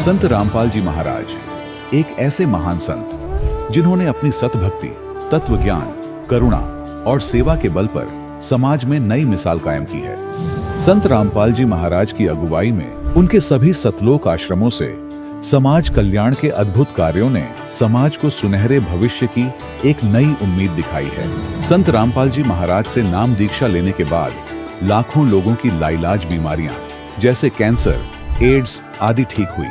संत रामपाल जी महाराज एक ऐसे महान संत जिन्होंने अपनी सतभक्ति, तत्व ज्ञान, करुणा और सेवा के बल पर समाज में नई मिसाल कायम की है। संत रामपाल जी महाराज की अगुवाई में उनके सभी सतलोक आश्रमों से समाज कल्याण के अद्भुत कार्यों ने समाज को सुनहरे भविष्य की एक नई उम्मीद दिखाई है। संत रामपाल जी महाराज से नाम दीक्षा लेने के बाद लाखों लोगों की लाइलाज बीमारियां जैसे कैंसर, एड्स आदि ठीक हुई।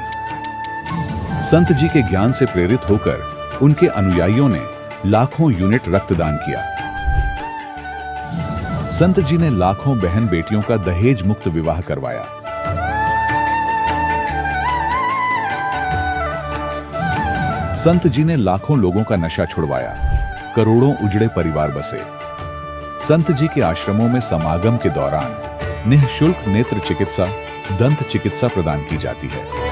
संत जी के ज्ञान से प्रेरित होकर उनके अनुयायियों ने लाखों यूनिट रक्तदान किया। संत जी ने लाखों बहन बेटियों का दहेज मुक्त विवाह करवाया। संत जी ने लाखों लोगों का नशा छुड़वाया, करोड़ों उजड़े परिवार बसे। संत जी के आश्रमों में समागम के दौरान निःशुल्क नेत्र चिकित्सा, दंत चिकित्सा प्रदान की जाती है।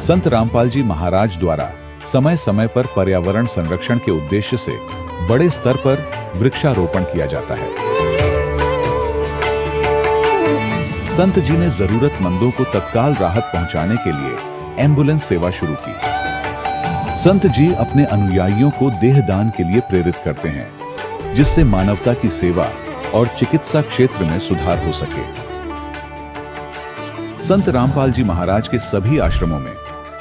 संत रामपाल जी महाराज द्वारा समय समय पर पर्यावरण संरक्षण के उद्देश्य से बड़े स्तर पर वृक्षारोपण किया जाता है। संत जी ने जरूरतमंदों को तत्काल राहत पहुंचाने के लिए एम्बुलेंस सेवा शुरू की। संत जी अपने अनुयायियों को देहदान के लिए प्रेरित करते हैं, जिससे मानवता की सेवा और चिकित्सा क्षेत्र में सुधार हो सके। संत रामपाल जी महाराज के सभी आश्रमों में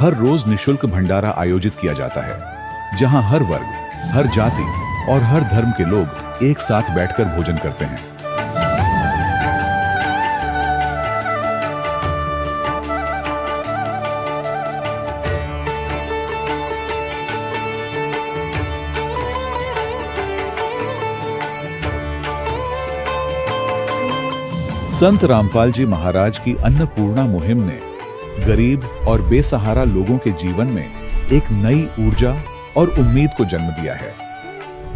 हर रोज निःशुल्क भंडारा आयोजित किया जाता है, जहां हर वर्ग, हर जाति और हर धर्म के लोग एक साथ बैठकर भोजन करते हैं। संत रामपाल जी महाराज की अन्नपूर्णा मुहिम ने गरीब और बेसहारा लोगों के जीवन में एक नई ऊर्जा और उम्मीद को जन्म दिया है।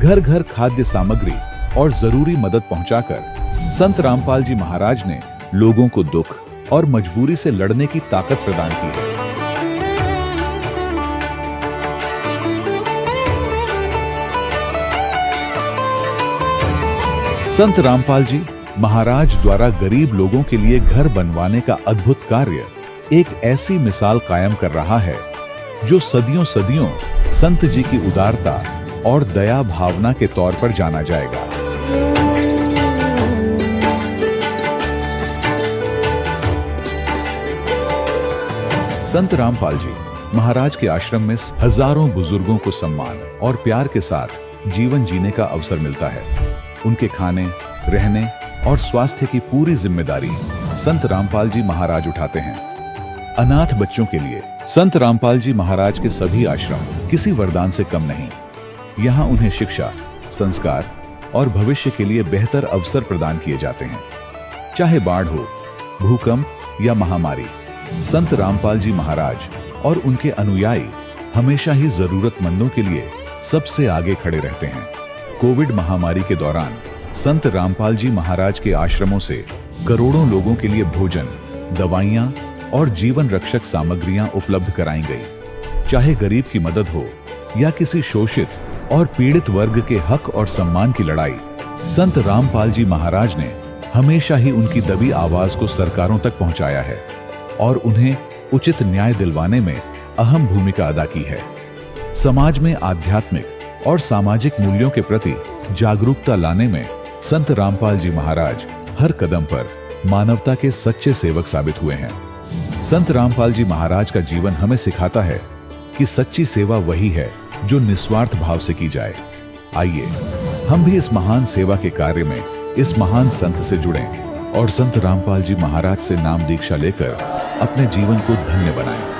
घर घर खाद्य सामग्री और जरूरी मदद पहुंचाकर संत रामपाल जी महाराज ने लोगों को दुख और मजबूरी से लड़ने की ताकत प्रदान की है। संत रामपाल जी महाराज द्वारा गरीब लोगों के लिए घर बनवाने का अद्भुत कार्य एक ऐसी मिसाल कायम कर रहा है जो सदियों सदियों संत जी की उदारता और दया भावना के तौर पर जाना जाएगा। संत रामपाल जी महाराज के आश्रम में हजारों बुजुर्गों को सम्मान और प्यार के साथ जीवन जीने का अवसर मिलता है। उनके खाने, रहने और स्वास्थ्य की पूरी जिम्मेदारी संत रामपाल जी महाराज उठाते हैं। अनाथ बच्चों के लिए संत रामपाल जी महाराज के सभी आश्रम किसी वरदान से कम नहीं। यहाँ उन्हें शिक्षा, संस्कार और भविष्य के लिए बेहतर अवसर प्रदान किए जाते हैं। चाहे बाढ़ हो, भूकंप या महामारी, संत रामपाल जी महाराज और उनके अनुयायी हमेशा ही जरूरतमंदों के लिए सबसे आगे खड़े रहते हैं। कोविड महामारी के दौरान संत रामपाल जी महाराज के आश्रमों से करोड़ों लोगों के लिए भोजन, दवाइयां और जीवन रक्षक सामग्रियां उपलब्ध कराई गई। चाहे गरीब की मदद हो या किसी शोषित और पीड़ित वर्ग के हक और सम्मान की लड़ाई, संत रामपाल जी महाराज ने हमेशा ही उनकी दबी आवाज को सरकारों तक पहुंचाया है और उन्हें उचित न्याय दिलवाने में अहम भूमिका अदा की है। समाज में आध्यात्मिक और सामाजिक मूल्यों के प्रति जागरूकता लाने में संत रामपाल जी महाराज हर कदम पर मानवता के सच्चे सेवक साबित हुए हैं। संत रामपाल जी महाराज का जीवन हमें सिखाता है कि सच्ची सेवा वही है जो निस्वार्थ भाव से की जाए। आइए हम भी इस महान सेवा के कार्य में इस महान संत से जुड़ें और संत रामपाल जी महाराज से नाम दीक्षा लेकर अपने जीवन को धन्य बनाएं।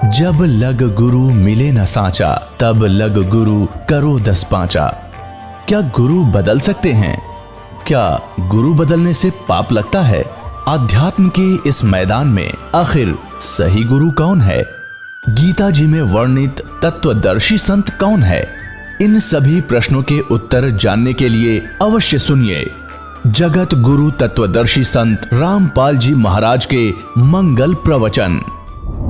जब लग गुरु मिले न सांचा, तब लग गुरु करो 10 पांचा। क्या गुरु बदल सकते हैं? क्या गुरु बदलने से पाप लगता है? आध्यात्म के इस मैदान में आखिर सही गुरु कौन है? गीता जी में वर्णित तत्वदर्शी संत कौन है? इन सभी प्रश्नों के उत्तर जानने के लिए अवश्य सुनिए जगत गुरु तत्वदर्शी संत रामपाल जी महाराज के मंगल प्रवचन।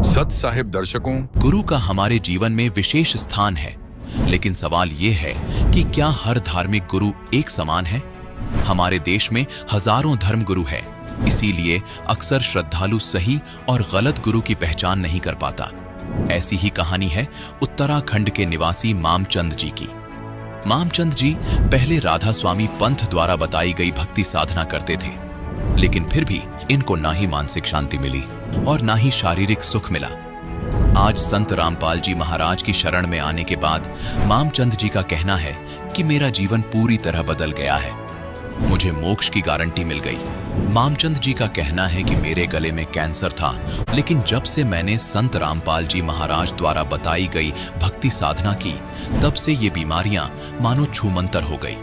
सत साहिब दर्शकों, गुरु का हमारे जीवन में विशेष स्थान है, लेकिन सवाल ये है कि क्या हर धार्मिक गुरु एक समान है? हमारे देश में हजारों धर्म गुरु हैं, इसीलिए अक्सर श्रद्धालु सही और गलत गुरु की पहचान नहीं कर पाता। ऐसी ही कहानी है उत्तराखंड के निवासी मामचंद जी की। मामचंद जी पहले राधा स्वामी पंथ द्वारा बताई गई भक्ति साधना करते थे, लेकिन फिर भी इनको ना ही मानसिक शांति मिली और ना ही शारीरिक सुख मिला। आज संत रामपाल जी महाराज की शरण में आने के बाद मामचंद जी का कहना है कि मेरा जीवन पूरी तरह बदल गया है, मुझे मोक्ष की गारंटी मिल गई। मामचंद जी का कहना है कि मेरे गले में कैंसर था, लेकिन जब से मैंने संत रामपाल जी महाराज द्वारा बताई गई भक्ति साधना की, तब से ये बीमारियां मानो छूमंतर हो गई।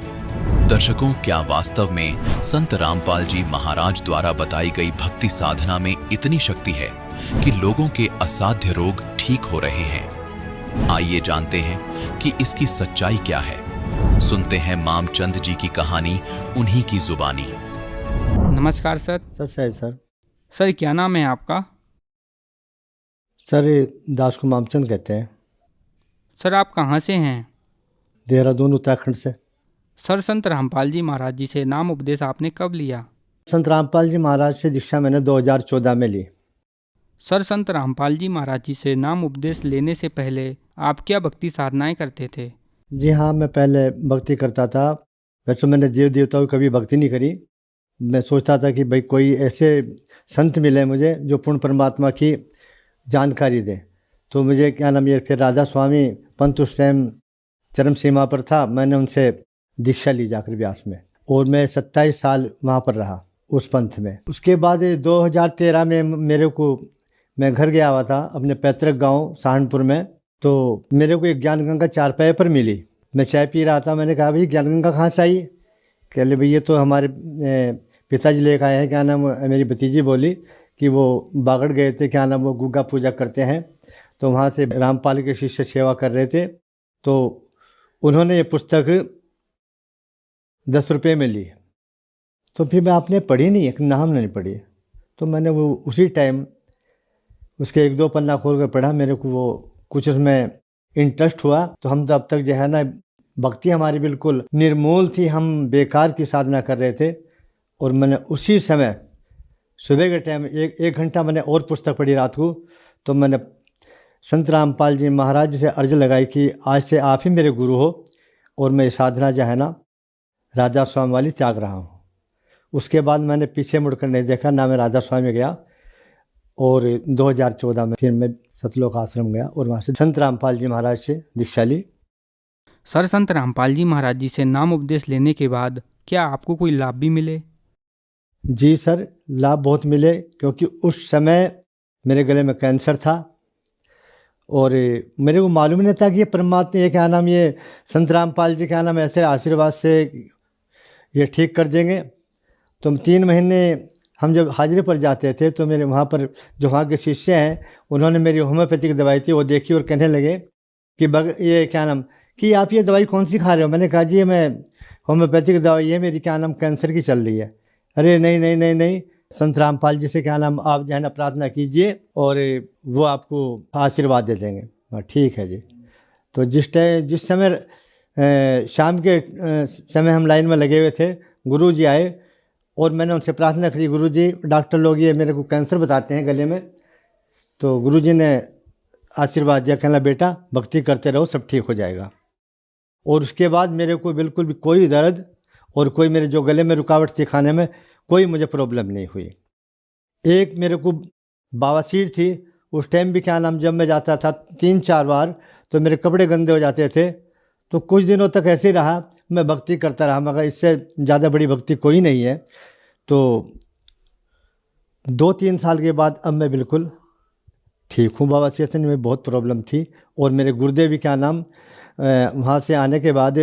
दर्शकों, क्या वास्तव में संत रामपाल जी महाराज द्वारा बताई गई भक्ति साधना में इतनी शक्ति है कि लोगों के असाध्य रोग ठीक हो रहे हैं? आइए जानते हैं कि इसकी सच्चाई क्या है। सुनते हैं मामचंद जी की कहानी उन्हीं की जुबानी। नमस्कार सर। साहब सर। सर क्या नाम है आपका? सर दास को मामचंद कहते हैं। सर आप कहाँ से हैं? देहरादून उत्तराखंड से। सर संत रामपाल जी महाराज जी से नाम उपदेश आपने कब लिया? संत रामपाल जी महाराज से दीक्षा मैंने 2014 में ली। सर संत रामपाल जी महाराज जी से नाम उपदेश लेने से पहले आप क्या भक्ति साधनाएं करते थे? जी हाँ, मैं पहले भक्ति करता था। वैसे मैंने देव देवताओं की कभी भक्ति नहीं करी। मैं सोचता था कि भाई कोई ऐसे संत मिले मुझे जो पूर्ण परमात्मा की जानकारी दें। तो मुझे क्या नाम ये फिर राधा स्वामी पंत उस टाइम चरम सीमा पर था, मैंने उनसे दीक्षा ली जाकर व्यास में, और मैं 27 साल वहाँ पर रहा उस पंथ में। उसके बाद 2013 में मैं घर गया हुआ था अपने पैतृक गांव सहारनपुर में। तो मेरे को एक ज्ञान गंगा चारपाई पर मिली। मैं चाय पी रहा था, मैंने कहा भाई ज्ञान गंगा कहाँ से आई? कह ले भाई ये तो हमारे पिताजी लेकर आए हैं। क्या नाम, मेरी भतीजी बोली कि वो बागड़ गए थे, क्या नाम वो गुग्गा पूजा करते हैं, तो वहाँ से रामपाल के शिष्य सेवा कर रहे थे, तो उन्होंने ये पुस्तक 10 रुपये में ली। तो फिर मैं आपने पढ़ी नहीं, एक नाम नहीं पढ़ी, तो मैंने वो उसी टाइम उसके 1-2 पन्ना खोल कर पढ़ा। मेरे को वो कुछ उसमें इंटरेस्ट हुआ। तो हम तो अब तक जो है ना भक्ति हमारी बिल्कुल निर्मूल थी, हम बेकार की साधना कर रहे थे। और मैंने उसी समय सुबह के टाइम एक घंटा मैंने और पुस्तक पढ़ी रात को। तो मैंने संत रामपाल जी महाराज जी से अर्ज लगाई कि आज से आप ही मेरे गुरु हो, और मैं साधना जो है ना राधा स्वामी वाली त्याग रहा हूँ। उसके बाद मैंने पीछे मुड़कर नहीं देखा, ना मैं राधा स्वामी गया। और 2014 में फिर मैं सतलोक आश्रम गया और वहाँ से संत रामपाल जी महाराज से दीक्षा ली। सर संत रामपाल जी महाराज जी से नाम उपदेश लेने के बाद क्या आपको कोई लाभ भी मिले? जी सर, लाभ बहुत मिले, क्योंकि उस समय मेरे गले में कैंसर था और मेरे को मालूम नहीं था कि ये परमात्मा ये क्या नाम ये संत रामपाल जी क्या नाम ऐसे आशीर्वाद से ये ठीक कर देंगे। तो 3 महीने हम जब हाजिरी पर जाते थे तो मेरे वहाँ पर जो वहाँ के शिष्य हैं उन्होंने मेरी होम्योपैथिक दवाई थी वो देखी और कहने लगे कि ये क्या नाम कि आप ये दवाई कौन सी खा रहे हो? मैंने कहा जी मैं होम्योपैथिक दवाई है मेरी क्या नाम कैंसर की चल रही है। अरे नहीं नहीं नहीं नहीं, संत रामपाल जी से क्या नाम आप जो है ना प्रार्थना कीजिए और वो आपको आशीर्वाद दे देंगे। हाँ ठीक है जी। तो जिस समय शाम के समय हम लाइन में लगे हुए थे, गुरु जी आए और मैंने उनसे प्रार्थना करी, गुरु जी डॉक्टर लोग ये मेरे को कैंसर बताते हैं गले में। तो गुरु जी ने आशीर्वाद दिया, कहना बेटा भक्ति करते रहो सब ठीक हो जाएगा। और उसके बाद मेरे को बिल्कुल भी कोई दर्द और कोई मेरे जो गले में रुकावट थी खाने में कोई मुझे प्रॉब्लम नहीं हुई। एक मेरे को बवासीर थी, उस टाइम भी क्या नाम जब मैं जाता था 3-4 बार तो मेरे कपड़े गंदे हो जाते थे। तो कुछ दिनों तक ऐसे ही रहा, मैं भक्ति करता रहा, मगर इससे ज़्यादा बड़ी भक्ति कोई नहीं है। तो 2-3 साल के बाद अब मैं बिल्कुल ठीक हूँ बाबा से में बहुत प्रॉब्लम थी। और मेरे गुर्दे भी क्या नाम वहाँ से आने के बाद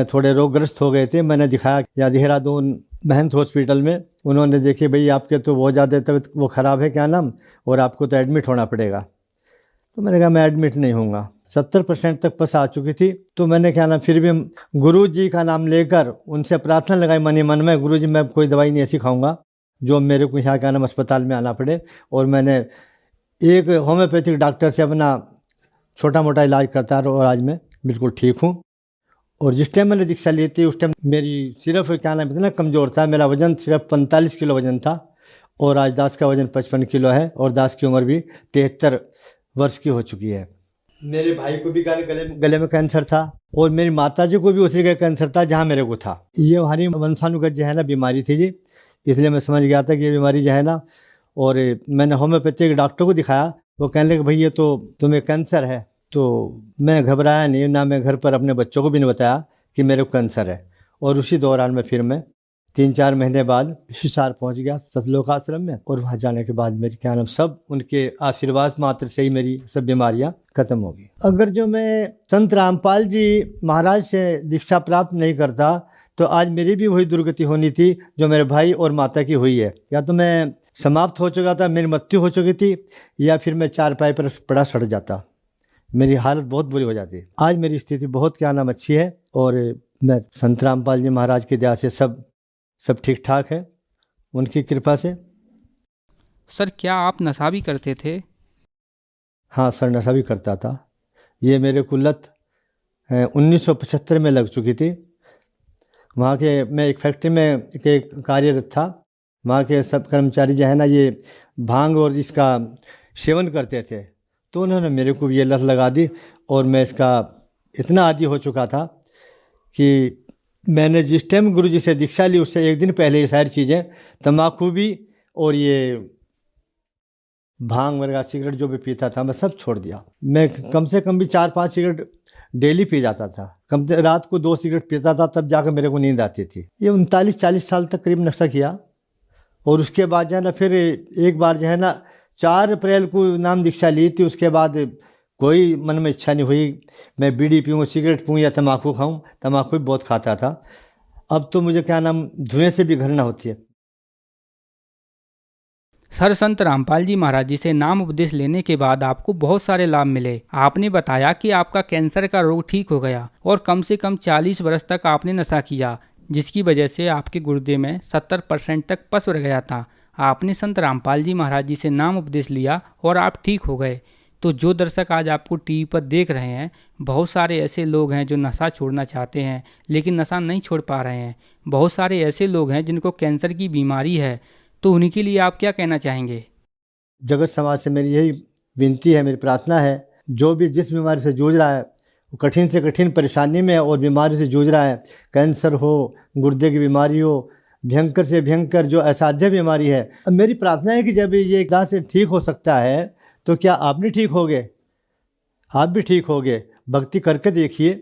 थोड़े रोगग्रस्त हो गए थे। मैंने दिखाया या देहरादून महंत हॉस्पिटल में, उन्होंने देखे भाई आपके तो बहुत ज़्यादा तबीयत वो ख़राब है क्या नाम, और आपको तो एडमिट होना पड़ेगा। तो मैंने कहा मैं एडमिट नहीं होऊंगा। 70% तक पस आ चुकी थी। तो मैंने क्या नाम फिर भी गुरु जी का नाम लेकर उनसे प्रार्थना लगाई मन ही मन में, गुरु जी मैं कोई दवाई नहीं ऐसी खाऊंगा जो मेरे को यहाँ क्या नाम अस्पताल में आना पड़े। और मैंने एक होम्योपैथिक डॉक्टर से अपना छोटा मोटा इलाज करता रहा और आज मैं बिल्कुल ठीक हूँ। और जिस टाइम मैंने दीक्षा ली थी उस टाइम मेरी सिर्फ क्या नाम इतना कमज़ोर था, मेरा वज़न सिर्फ 45 किलो वज़न था और आज दास का वज़न 55 किलो है और दास की उम्र भी 73 वर्ष की हो चुकी है। मेरे भाई को भी गले में कैंसर था और मेरी माता जी को भी उसी का कैंसर था जहाँ मेरे को था। ये हमारी वंशानुगत जो है ना बीमारी थी जी, इसलिए मैं समझ गया था कि ये बीमारी जो है ना। और मैंने होम्योपैथिक डॉक्टर को दिखाया, वो कहने लगे भाई ये तो तुम्हें कैंसर है। तो मैं घबराया नहीं, ना मैं घर पर अपने बच्चों को भी नहीं बताया कि मेरे को कैंसर है। और उसी दौरान में फिर मैं 3-4 महीने बाद हिसार पहुंच गया सतलोक आश्रम में। और वहाँ जाने के बाद मेरी क्या नाम सब उनके आशीर्वाद मात्र से ही मेरी सब बीमारियाँ खत्म हो गई। अगर जो मैं संत रामपाल जी महाराज से दीक्षा प्राप्त नहीं करता तो आज मेरी भी वही दुर्गति होनी थी जो मेरे भाई और माता की हुई है। या तो मैं समाप्त हो चुका था, मेरी मृत्यु हो चुकी थी, या फिर मैं चारपाई पर पड़ा सड़ जाता, मेरी हालत बहुत बुरी हो जाती। आज मेरी स्थिति बहुत क्या नाम अच्छी है और मैं संत रामपाल जी महाराज की दया से सब ठीक ठाक है, उनकी कृपा से। सर क्या आप नशा भी करते थे? हाँ सर, नशा भी करता था। ये मेरे को लत 1975 में लग चुकी थी। वहाँ के मैं एक फैक्ट्री में कार्यरत था। वहाँ के सब कर्मचारी जो है ना ये भांग और इसका सेवन करते थे, तो उन्होंने मेरे को भी ये लत लगा दी और मैं इसका इतना आदी हो चुका था कि मैंने जिस टाइम गुरु जी से दीक्षा ली उससे एक दिन पहले ये सारी चीज़ें, तम्बाकू भी और ये भांग वगैरह सिगरेट जो भी पीता था मैं सब छोड़ दिया। मैं कम से कम भी 4-5 सिगरेट डेली पी जाता था। कम से रात को 2 सिगरेट पीता था, तब जाकर मेरे को नींद आती थी। ये 39-40 साल तक करीब नशा किया। और उसके बाद जो है ना फिर एक बार जो है ना 4 अप्रैल को नाम दीक्षा ली थी। उसके बाद कोई मन में इच्छा नहीं हुई मैं बीड़ी पीऊँ, सिगरेट पीऊँ या तम्बाकू खाऊँ। तम्बाकू भी बहुत खाता था। अब तो मुझे क्या नाम धुएं से भी घृणा होती है। सर संत रामपाल जी महाराज जी से नाम उपदेश लेने के बाद आपको बहुत सारे लाभ मिले। आपने बताया कि आपका कैंसर का रोग ठीक हो गया और कम से कम 40 वर्ष तक आपने नशा किया, जिसकी वजह से आपके गुर्दे में 70% तक पस रह गया था। आपने संत रामपाल जी महाराज जी से नाम उपदेश लिया और आप ठीक हो गए। तो जो दर्शक आज आपको टीवी पर देख रहे हैं, बहुत सारे ऐसे लोग हैं जो नशा छोड़ना चाहते हैं लेकिन नशा नहीं छोड़ पा रहे हैं। बहुत सारे ऐसे लोग हैं जिनको कैंसर की बीमारी है, तो उन्हीं के लिए आप क्या कहना चाहेंगे? जगत समाज से मेरी यही विनती है, मेरी प्रार्थना है, जो भी जिस बीमारी से जूझ रहा है, वो कठिन से कठिन परेशानी में और बीमारी से जूझ रहा है, कैंसर हो, गुर्दे की बीमारी हो, भयंकर से भयंकर जो असाध्य बीमारी है, अब मेरी प्रार्थना है कि जब ये एकदम से ठीक हो सकता है तो क्या आप भी ठीक होगे? आप भी ठीक होगे। भक्ति करके देखिए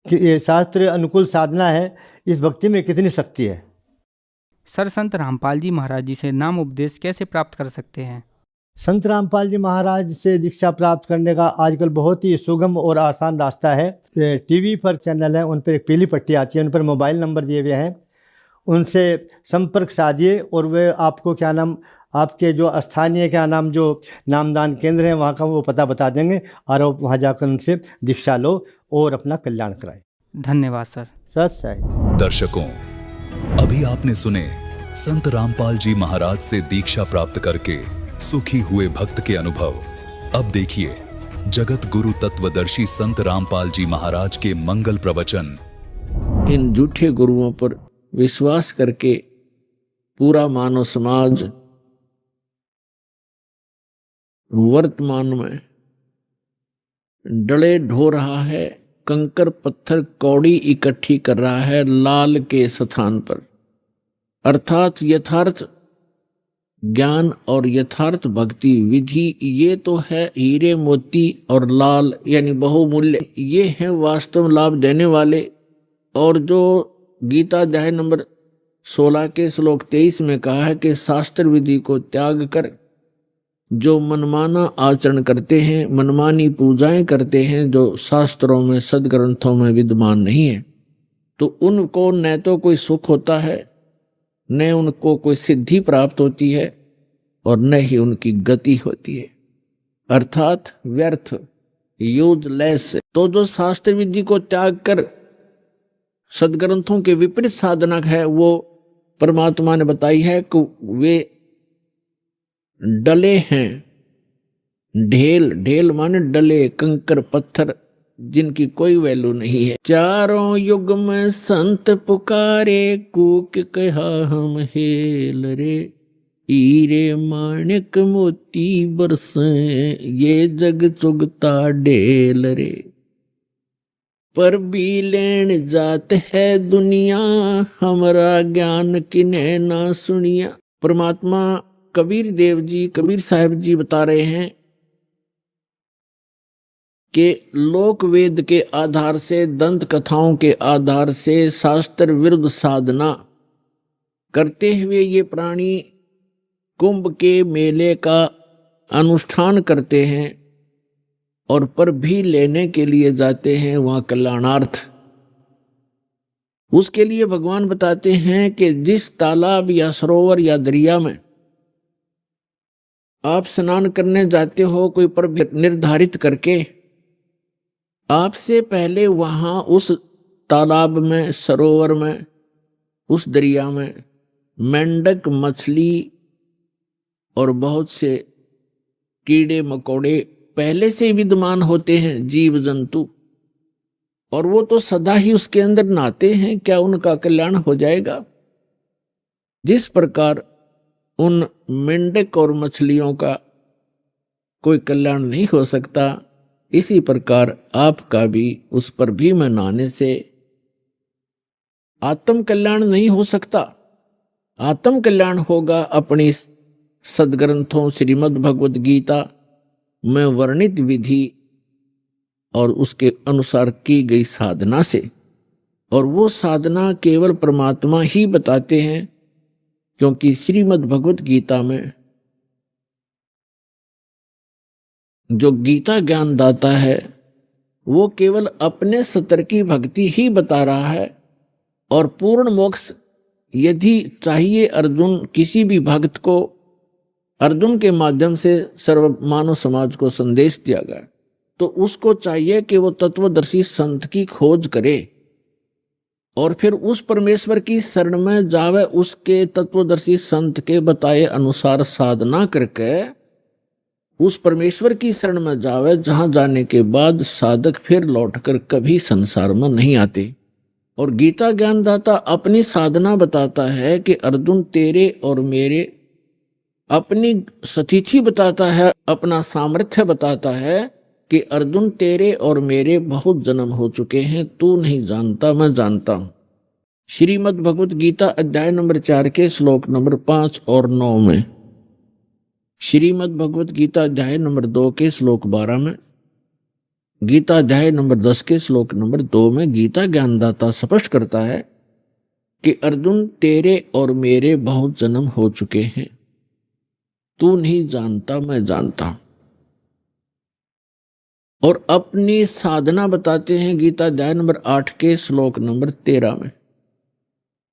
कि ये शास्त्र अनुकूल साधना है, इस भक्ति में कितनी शक्ति है। सर संत रामपाल जी महाराज जी से नाम उपदेश कैसे प्राप्त कर सकते हैं? संत रामपाल जी महाराज से दीक्षा प्राप्त करने का आजकल बहुत ही सुगम और आसान रास्ता है। टीवी पर चैनल है, उन पर एक पीली पट्टी आती है, उन पर मोबाइल नंबर दिए हुए हैं, उनसे संपर्क साधिए और वे आपको क्या नाम आपके जो स्थानीय क्या नाम जो नामदान केंद्र हैं वहाँ का वो पता बता देंगे और आप वहाँ जाकर उनसे दीक्षा लो और अपना कल्याण कराएं। धन्यवाद सर। सत साई। दर्शकों, अभी आपने सुने संत रामपाल जी महाराज से दीक्षा प्राप्त करके सुखी हुए भक्त के अनुभव। अब देखिए जगत गुरु तत्वदर्शी संत रामपाल जी महाराज के मंगल प्रवचन। इन झूठे गुरुओं पर विश्वास करके पूरा मानव समाज वर्तमान में डले ढो रहा है, कंकर पत्थर कौड़ी इकट्ठी कर रहा है लाल के स्थान पर। अर्थात यथार्थ ज्ञान और यथार्थ भक्ति विधि ये तो है हीरे मोती और लाल यानी बहुमूल्य, ये हैं वास्तव लाभ देने वाले। और जो गीता अध्याय नंबर 16 के श्लोक 23 में कहा है कि शास्त्र विधि को त्याग कर जो मनमाना आचरण करते हैं, मनमानी पूजाएं करते हैं, जो शास्त्रों में सदग्रंथों में विद्यमान नहीं है, तो उनको न तो कोई सुख होता है, न उनको कोई सिद्धि प्राप्त होती है, और न ही उनकी गति होती है, अर्थात व्यर्थ, यूजलेस। तो जो शास्त्र विधि को त्याग कर सदग्रंथों के विपरीत साधना है, वो परमात्मा ने बताई है कि वे डले हैं। ढेल, ढेल माने डले, कंकर पत्थर, जिनकी कोई वैल्यू नहीं है। चारों युग में संत पुकारे, कूक कहा हम हेल रे, हीरे माणिक मोती बरसे, ये जग चुगता ढेल रे। पर भी लेन जात है दुनिया, हमारा ज्ञान किन्हे ना सुनिया। परमात्मा कबीर देव जी, कबीर साहब जी बता रहे हैं कि लोक वेद के आधार से, दंत कथाओं के आधार से शास्त्र विरुद्ध साधना करते हुए ये प्राणी कुंभ के मेले का अनुष्ठान करते हैं और पर भी लेने के लिए जाते हैं वहां कल्याणार्थ। उसके लिए भगवान बताते हैं कि जिस तालाब या सरोवर या दरिया में आप स्नान करने जाते हो, कोई पर निर्धारित करके, आपसे पहले वहां उस तालाब में, सरोवर में, उस दरिया में मेंढक, मछली और बहुत से कीड़े मकोड़े पहले से विद्यमान होते हैं, जीव जंतु, और वो तो सदा ही उसके अंदर नहाते हैं। क्या उनका कल्याण हो जाएगा? जिस प्रकार उन मेंढक और मछलियों का कोई कल्याण नहीं हो सकता, इसी प्रकार आपका भी उस पर भी में नहाने से आत्म कल्याण नहीं हो सकता। आत्म कल्याण होगा अपनी सदग्रंथों श्रीमद् भगवद गीता में वर्णित विधि और उसके अनुसार की गई साधना से। और वो साधना केवल परमात्मा ही बताते हैं, क्योंकि श्रीमद् भगवद गीता में जो गीता ज्ञान दाता है वो केवल अपने सतर की भक्ति ही बता रहा है। और पूर्ण मोक्ष यदि चाहिए अर्जुन, किसी भी भक्त को अर्जुन के माध्यम से सर्व मानव समाज को संदेश दिया गया, तो उसको चाहिए कि वो तत्वदर्शी संत की खोज करे और फिर उस परमेश्वर की शरण में जावे, उसके तत्वदर्शी संत के बताए अनुसार साधना करके उस परमेश्वर की शरण में जावे, जहां जाने के बाद साधक फिर लौटकर कभी संसार में नहीं आते। और गीता ज्ञानदाता अपनी साधना बताता है कि अर्जुन तेरे और मेरे, अपनी स्थिति बताता है, अपना सामर्थ्य बताता है कि अर्जुन तेरे और मेरे बहुत जन्म हो चुके हैं, तू नहीं जानता, मैं जानता हूं। श्रीमद् भगवद गीता अध्याय नंबर 4 के श्लोक नंबर 5 और 9 में, श्रीमद् भगवद गीता अध्याय नंबर 2 के श्लोक 12 में, गीता अध्याय नंबर 10 के श्लोक नंबर 2 में गीता ज्ञानदाता स्पष्ट करता है कि अर्जुन तेरे और मेरे बहुत जन्म हो चुके हैं, तू नहीं जानता, मैं जानता हूं। और अपनी साधना बताते हैं गीता अध्याय नंबर 8 के श्लोक नंबर 13 में,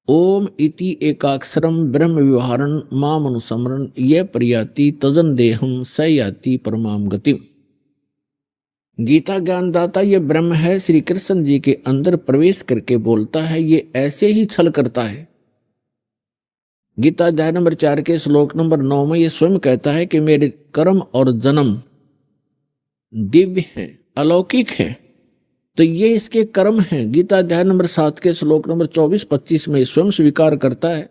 ओम इति एकाक्षरम ब्रह्म व्यवहारन माम अनुसमरन ये प्रयाति तजन देहम स याति परमाम गतिम। गीता ज्ञानदाता ये ब्रह्म है, श्री कृष्ण जी के अंदर प्रवेश करके बोलता है, ये ऐसे ही छल करता है। गीता अध्याय नंबर 4 के श्लोक नंबर 9 में ये स्वयं कहता है कि मेरे कर्म और जन्म दिव्य हैं, अलौकिक हैं, तो ये इसके कर्म हैं। गीता अध्याय नंबर 7 के श्लोक नंबर 24-25 में स्वयं स्वीकार करता है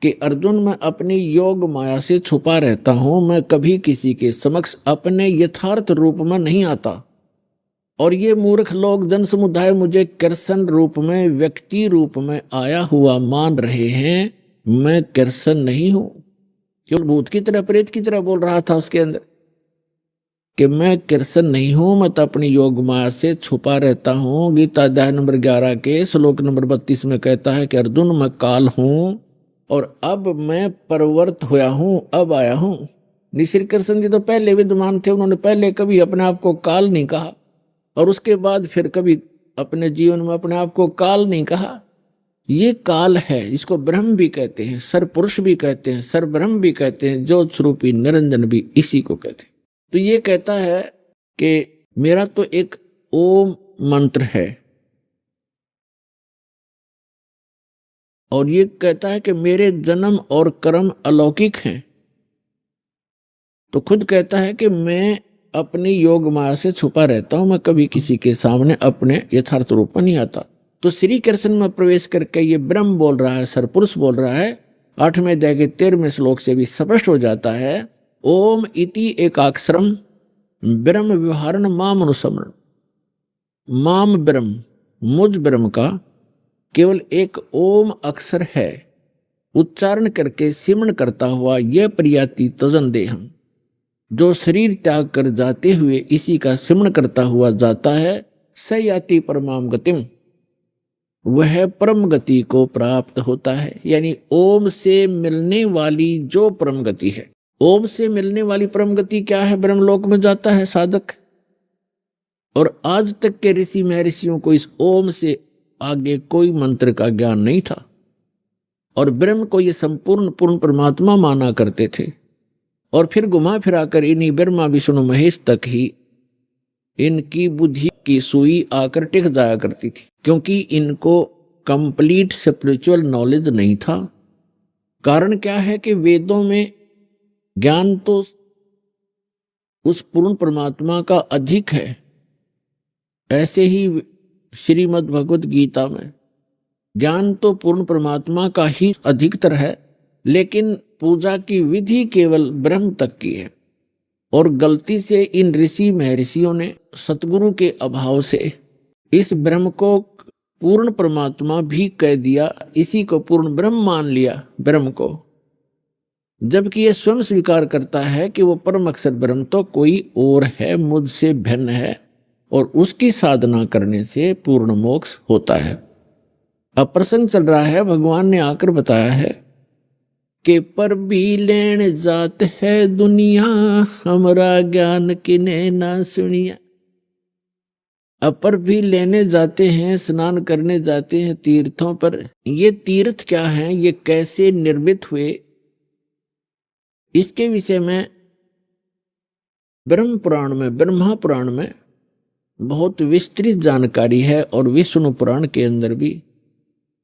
कि अर्जुन मैं अपनी योग माया से छुपा रहता हूं, मैं कभी किसी के समक्ष अपने यथार्थ रूप में नहीं आता, और ये मूर्ख लोग जन समुदाय मुझे कृष्ण रूप में, व्यक्ति रूप में आया हुआ मान रहे हैं। मैं कृष्ण नहीं हूं। केवल भूत की तरह, प्रेत की तरह बोल रहा था उसके अंदर कि मैं कृष्ण नहीं हूं, मैं तो अपनी योग माया से छुपा रहता हूं। गीता अध्याय नंबर 11 के श्लोक नंबर 32 में कहता है कि अर्जुन मैं काल हूं और अब मैं परवर्त हुआ हूं, अब आया हूं। श्री कृष्ण जी तो पहले विद्वान थे, उन्होंने पहले कभी अपने आप को काल नहीं कहा और उसके बाद फिर कभी अपने जीवन में अपने आप को काल नहीं कहा। ये काल है, इसको ब्रह्म भी कहते हैं, सरपुरुष भी कहते हैं, सरब्रह्म भी कहते हैं, ज्योत स्वरूपी निरंजन भी इसी को कहते हैं। तो ये कहता है कि मेरा तो एक ओम मंत्र है और ये कहता है कि मेरे जन्म और कर्म अलौकिक हैं। तो खुद कहता है कि मैं अपनी योग माया से छुपा रहता हूं, मैं कभी किसी के सामने अपने यथार्थ रूप में नहीं आता। तो श्री कृष्ण में प्रवेश करके ये ब्रह्म बोल रहा है, सरपुरुष बोल रहा है। 8वें अध्याय के 13वें श्लोक से भी स्पष्ट हो जाता है, ओम इति एकाक्षरम ब्रह्म व्यवहारण माम अनुसमरण। माम ब्रह्म, मुझ ब्रह्म का केवल एक ओम अक्षर है, उच्चारण करके सिमरण करता हुआ यह प्रियाति तजन देहम, जो शरीर त्याग कर जाते हुए इसी का सिमरण करता हुआ जाता है, स याति परमाम गतिम, वह परम गति को प्राप्त होता है। यानी ओम से मिलने वाली जो परम गति है, ओम से मिलने वाली परम गति क्या है? ब्रह्मलोक में जाता है साधक। और आज तक के ऋषि महर्षियों को इस ओम से आगे कोई मंत्र का ज्ञान नहीं था और ब्रह्म को ये संपूर्ण पूर्ण परमात्मा माना करते थे। और फिर घुमा फिराकर इन्हीं ब्रह्मा विष्णु महेश तक ही इनकी बुद्धि की सुई आकर टिक जाया करती थी, क्योंकि इनको कंप्लीट स्पिरिचुअल नॉलेज नहीं था। कारण क्या है कि वेदों में ज्ञान तो उस पूर्ण परमात्मा का अधिक है, ऐसे ही श्रीमद् भगवद गीता में ज्ञान तो पूर्ण परमात्मा का ही अधिकतर है, लेकिन पूजा की विधि केवल ब्रह्म तक की है। और गलती से इन ऋषि महर्षियों ने सतगुरु के अभाव से इस ब्रह्म को पूर्ण परमात्मा भी कह दिया, इसी को पूर्ण ब्रह्म मान लिया ब्रह्म को, जबकि यह स्वयं स्वीकार करता है कि वो परम अक्षर ब्रह्म तो कोई और है, मुझसे भिन्न है, और उसकी साधना करने से पूर्ण मोक्ष होता है। अब प्रसंग चल रहा है, भगवान ने आकर बताया है कि पर भी लेन जात है दुनिया, हमारा ज्ञान किने ना सुनिया। अब पर भी लेने जाते हैं, स्नान करने जाते हैं तीर्थों पर। ये तीर्थ क्या हैं, ये कैसे निर्मित हुए, इसके विषय में ब्रह्म पुराण में, ब्रह्मा पुराण में बहुत विस्तृत जानकारी है और विष्णु पुराण के अंदर भी।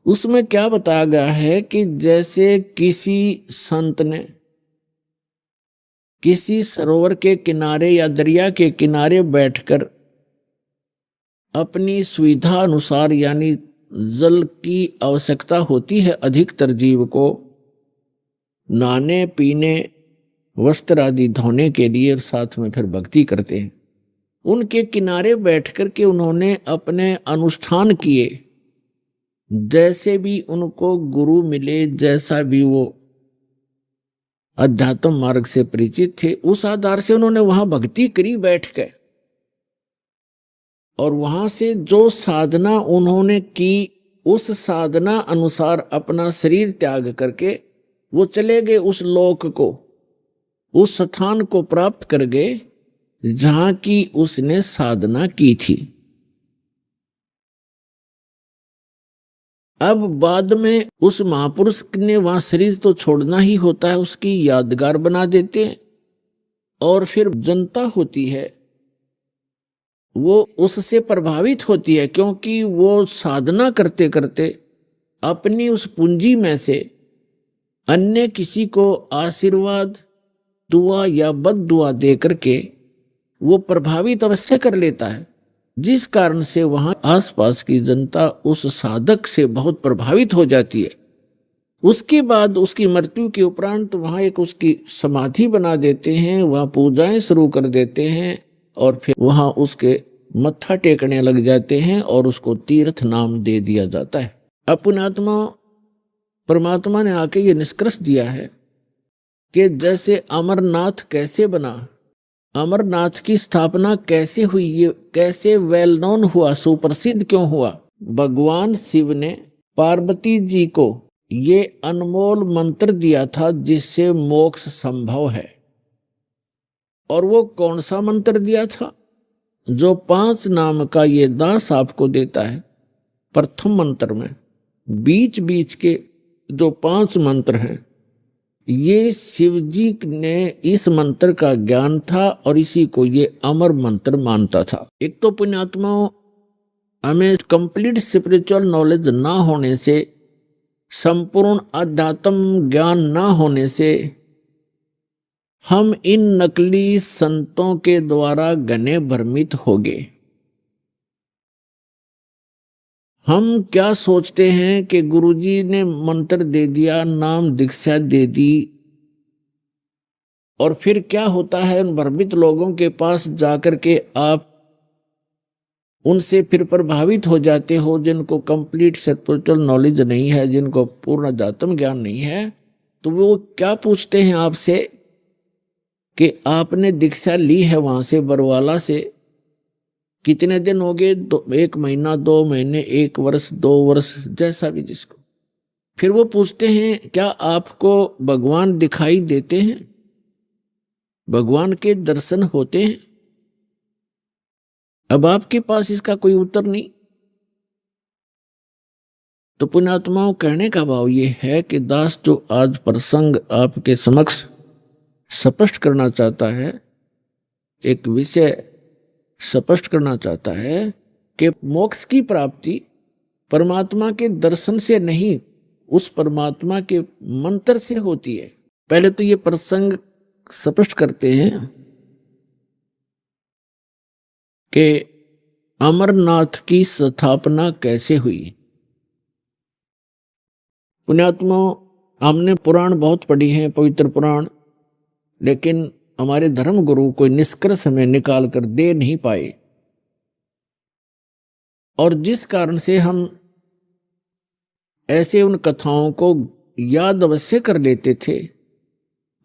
उसमें क्या बताया गया है कि जैसे किसी संत ने किसी सरोवर के किनारे या दरिया के किनारे बैठकर अपनी सुविधा अनुसार, यानी जल की आवश्यकता होती है अधिकतर जीव को नहाने पीने वस्त्र आदि धोने के लिए, और साथ में फिर भक्ति करते हैं। उनके किनारे बैठ कर के उन्होंने अपने अनुष्ठान किए, जैसे भी उनको गुरु मिले, जैसा भी वो अध्यात्म मार्ग से परिचित थे, उस आधार से उन्होंने वहां भक्ति करी बैठ के। और वहां से जो साधना उन्होंने की, उस साधना अनुसार अपना शरीर त्याग करके वो चले गए उस लोक को, उस स्थान को प्राप्त कर गए जहां की उसने साधना की थी। अब बाद में उस महापुरुष ने वहां शरीर तो छोड़ना ही होता है, उसकी यादगार बना देते हैं। और फिर जनता होती है वो उससे प्रभावित होती है, क्योंकि वो साधना करते करते अपनी उस पूंजी में से अन्य किसी को आशीर्वाद, दुआ या बद दुआ दे करके वो प्रभावित अवश्य कर लेता है, जिस कारण से वहां आसपास की जनता उस साधक से बहुत प्रभावित हो जाती है। उसके बाद उसकी मृत्यु के उपरांत वहां एक उसकी समाधि बना देते हैं, वहां पूजाएं शुरू कर देते हैं और फिर वहां उसके मत्था टेकने लग जाते हैं और उसको तीर्थ नाम दे दिया जाता है। अब पुण्यात्मा परमात्मा ने आके ये निष्कर्ष दिया है कि जैसे अमरनाथ कैसे बना, अमरनाथ की स्थापना कैसे हुई, ये कैसे वेल नोन हुआ, सुप्रसिद्ध क्यों हुआ। भगवान शिव ने पार्वती जी को ये अनमोल मंत्र दिया था जिससे मोक्ष संभव है। और वो कौन सा मंत्र दिया था? जो 5 नाम का ये दास आपको देता है प्रथम मंत्र में। बीच बीच के जो 5 मंत्र हैं, ये शिव जी ने इस मंत्र का ज्ञान था और इसी को ये अमर मंत्र मानता था। एक तो पुण्यात्माओं, हमें कंप्लीट स्पिरिचुअल नॉलेज ना होने से, संपूर्ण अध्यात्म ज्ञान ना होने से, हम इन नकली संतों के द्वारा घने भ्रमित हो गए। हम क्या सोचते हैं कि गुरुजी ने मंत्र दे दिया, नाम दीक्षा दे दी, और फिर क्या होता है, उन भ्रमित लोगों के पास जाकर के आप उनसे फिर प्रभावित हो जाते हो, जिनको कंप्लीट स्पिरिचुअल नॉलेज नहीं है, जिनको पूर्ण अध्यात्म ज्ञान नहीं है। तो वो क्या पूछते हैं आपसे कि आपने दीक्षा ली है वहां से, बरवाला से, कितने दिन हो गए? 1 महीना, 2 महीने, 1 वर्ष, 2 वर्ष, जैसा भी जिसको। फिर वो पूछते हैं क्या आपको भगवान दिखाई देते हैं, भगवान के दर्शन होते हैं? अब आपके पास इसका कोई उत्तर नहीं। तो पुण्यात्माओं, कहने का भाव ये है कि दास जो आज प्रसंग आपके समक्ष स्पष्ट करना चाहता है, एक विषय स्पष्ट करना चाहता है कि मोक्ष की प्राप्ति परमात्मा के दर्शन से नहीं, उस परमात्मा के मंत्र से होती है। पहले तो ये प्रसंग स्पष्ट करते हैं कि अमरनाथ की स्थापना कैसे हुई। पुण्यात्माओं, हमने पुराण बहुत पढ़ी हैं, पवित्र पुराण, लेकिन हमारे धर्म गुरु कोई निष्कर्ष हमें निकाल कर दे नहीं पाए, और जिस कारण से हम ऐसे उन कथाओं को याद अवश्य कर लेते थे,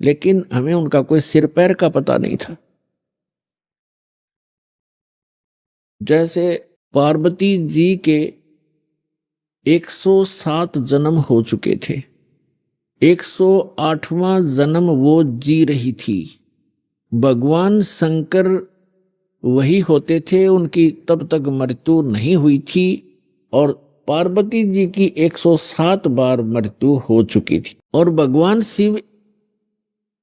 लेकिन हमें उनका कोई सिर पैर का पता नहीं था। जैसे पार्वती जी के 107 जन्म हो चुके थे, 108वां जन्म वो जी रही थी। भगवान शंकर वही होते थे, उनकी तब तक मृत्यु नहीं हुई थी, और पार्वती जी की 107 बार मृत्यु हो चुकी थी। और भगवान शिव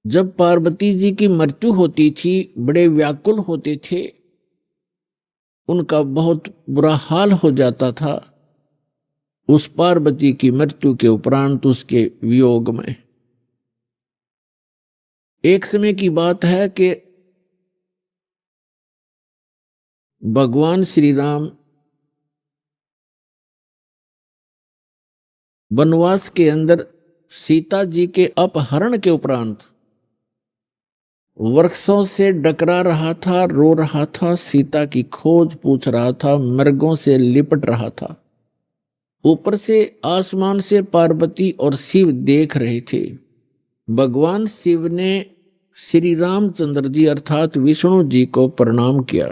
जब पार्वती जी की मृत्यु होती थी बड़े व्याकुल होते थे, उनका बहुत बुरा हाल हो जाता था उस पार्वती की मृत्यु के उपरांत, उसके वियोग में। एक समय की बात है कि भगवान श्री राम वनवास के अंदर सीता जी के अपहरण के उपरांत वृक्षों से डकरा रहा था, रो रहा था, सीता की खोज पूछ रहा था, मृगों से लिपट रहा था। ऊपर से आसमान से पार्वती और शिव देख रहे थे। भगवान शिव ने श्री रामचंद्र जी अर्थात विष्णु जी को प्रणाम किया।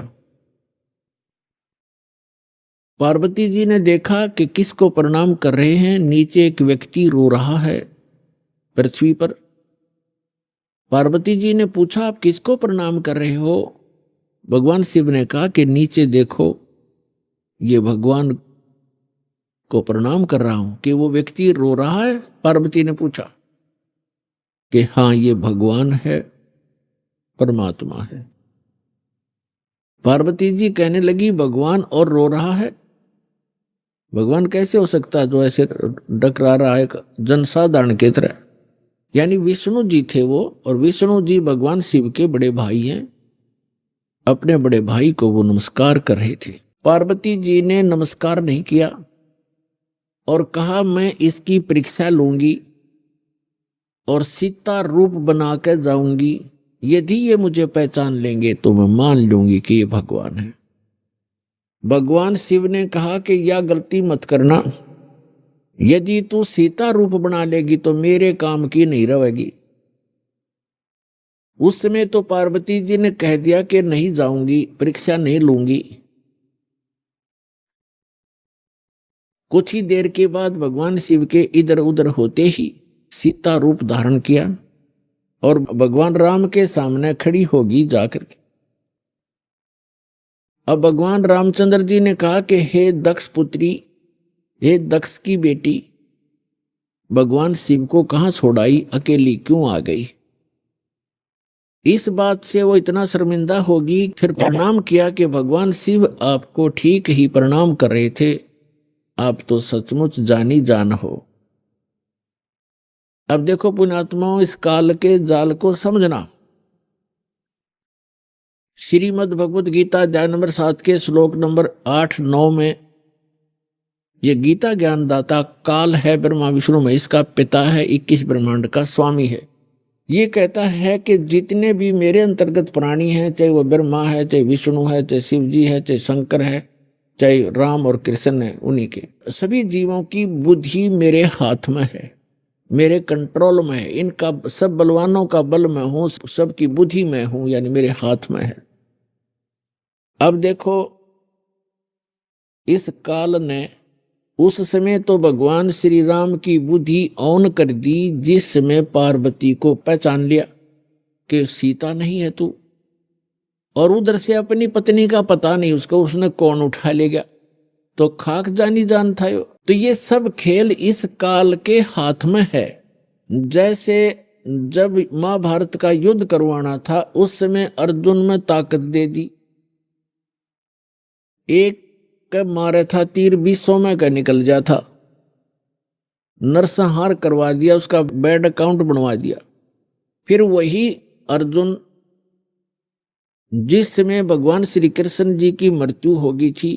पार्वती जी ने देखा कि किसको प्रणाम कर रहे हैं, नीचे एक व्यक्ति रो रहा है पृथ्वी पर। पार्वती जी ने पूछा आप किसको प्रणाम कर रहे हो? भगवान शिव ने कहा कि नीचे देखो, ये भगवान को प्रणाम कर रहा हूं। कि वो व्यक्ति रो रहा है? पार्वती ने पूछा कि हाँ, ये भगवान है, परमात्मा है। पार्वती जी कहने लगी भगवान और रो रहा है? भगवान कैसे हो सकता है जो ऐसे डकरा रहा है जनसाधारण की तरह? यानी विष्णु जी थे वो, और विष्णु जी भगवान शिव के बड़े भाई हैं। अपने बड़े भाई को वो नमस्कार कर रहे थे। पार्वती जी ने नमस्कार नहीं किया और कहा मैं इसकी परीक्षा लूंगी और सीता रूप बना कर जाऊंगी, यदि ये मुझे पहचान लेंगे तो मैं मान लूंगी कि ये भगवान है। भगवान शिव ने कहा कि यह गलती मत करना, यदि तू सीता रूप बना लेगी तो मेरे काम की नहीं रहेगी। उस समय तो पार्वती जी ने कह दिया कि नहीं जाऊंगी, परीक्षा नहीं लूंगी। कुछ ही देर के बाद भगवान शिव के इधर उधर होते ही सीता रूप धारण किया और भगवान राम के सामने खड़ी होगी जाकर के। अब भगवान रामचंद्र जी ने कहा कि हे दक्ष पुत्री, हे दक्ष की बेटी, भगवान शिव को कहां छोड़ाई, अकेली क्यों आ गई। इस बात से वो इतना शर्मिंदा होगी। फिर प्रणाम किया कि भगवान शिव आपको ठीक ही प्रणाम कर रहे थे, आप तो सचमुच जानी जान हो। अब देखो पुण्यात्माओं, इस काल के जाल को समझना। श्रीमद् भगवत गीता अध्याय नंबर 7 के श्लोक नंबर 8-9 में ये गीता ज्ञानदाता काल है, ब्रह्मा विष्णु महेश का पिता है, 21 ब्रह्मांड का स्वामी है। ये कहता है कि जितने भी मेरे अंतर्गत प्राणी हैं, चाहे वो ब्रह्मा है, चाहे विष्णु है, चाहे शिव जी है, चाहे शंकर है, चाहे राम और कृष्ण है, उन्हीं के सभी जीवों की बुद्धि मेरे हाथ में है, मेरे कंट्रोल में है। इनका सब बलवानों का बल मैं हूं, सबकी बुद्धि मैं हूं, यानी मेरे हाथ में है। अब देखो, इस काल ने उस समय तो भगवान श्री राम की बुद्धि ऑन कर दी, जिस समय पार्वती को पहचान लिया कि सीता नहीं है तू, और उधर से अपनी पत्नी का पता नहीं उसको, उसने कौन उठा ले गया, तो खाक जानी जान था। तो ये सब खेल इस काल के हाथ में है। जैसे जब महाभारत का युद्ध करवाना था, उस समय अर्जुन में ताकत दे दी, एक कब मारे था तीर 20 में का निकल जा था, नरसंहार करवा दिया, उसका बैड अकाउंट बनवा दिया। फिर वही अर्जुन जिस समय भगवान श्री कृष्ण जी की मृत्यु हो गई थी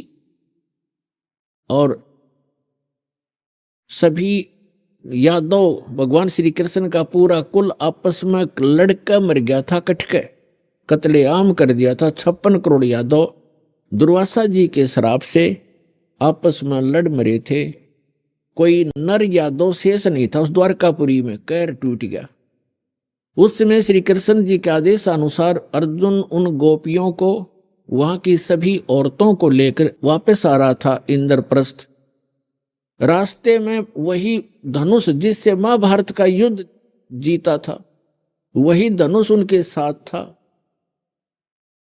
और सभी यादव, भगवान श्री कृष्ण का पूरा कुल आपस में लड़का मर गया था, कटके कत्लेआम कर दिया था। 56 करोड़ यादव दुर्वासा जी के श्राप से आपस में लड़ मरे थे। कोई नर यादव शेष नहीं था उस द्वारकापुरी में, कैर टूट गया। उस समय श्री कृष्ण जी के आदेश अनुसार अर्जुन उन गोपियों को, वहां की सभी औरतों को लेकर वापस आ रहा था इंद्रप्रस्थ। रास्ते में वही धनुष जिससे महाभारत का युद्ध जीता था, वही धनुष उनके साथ था।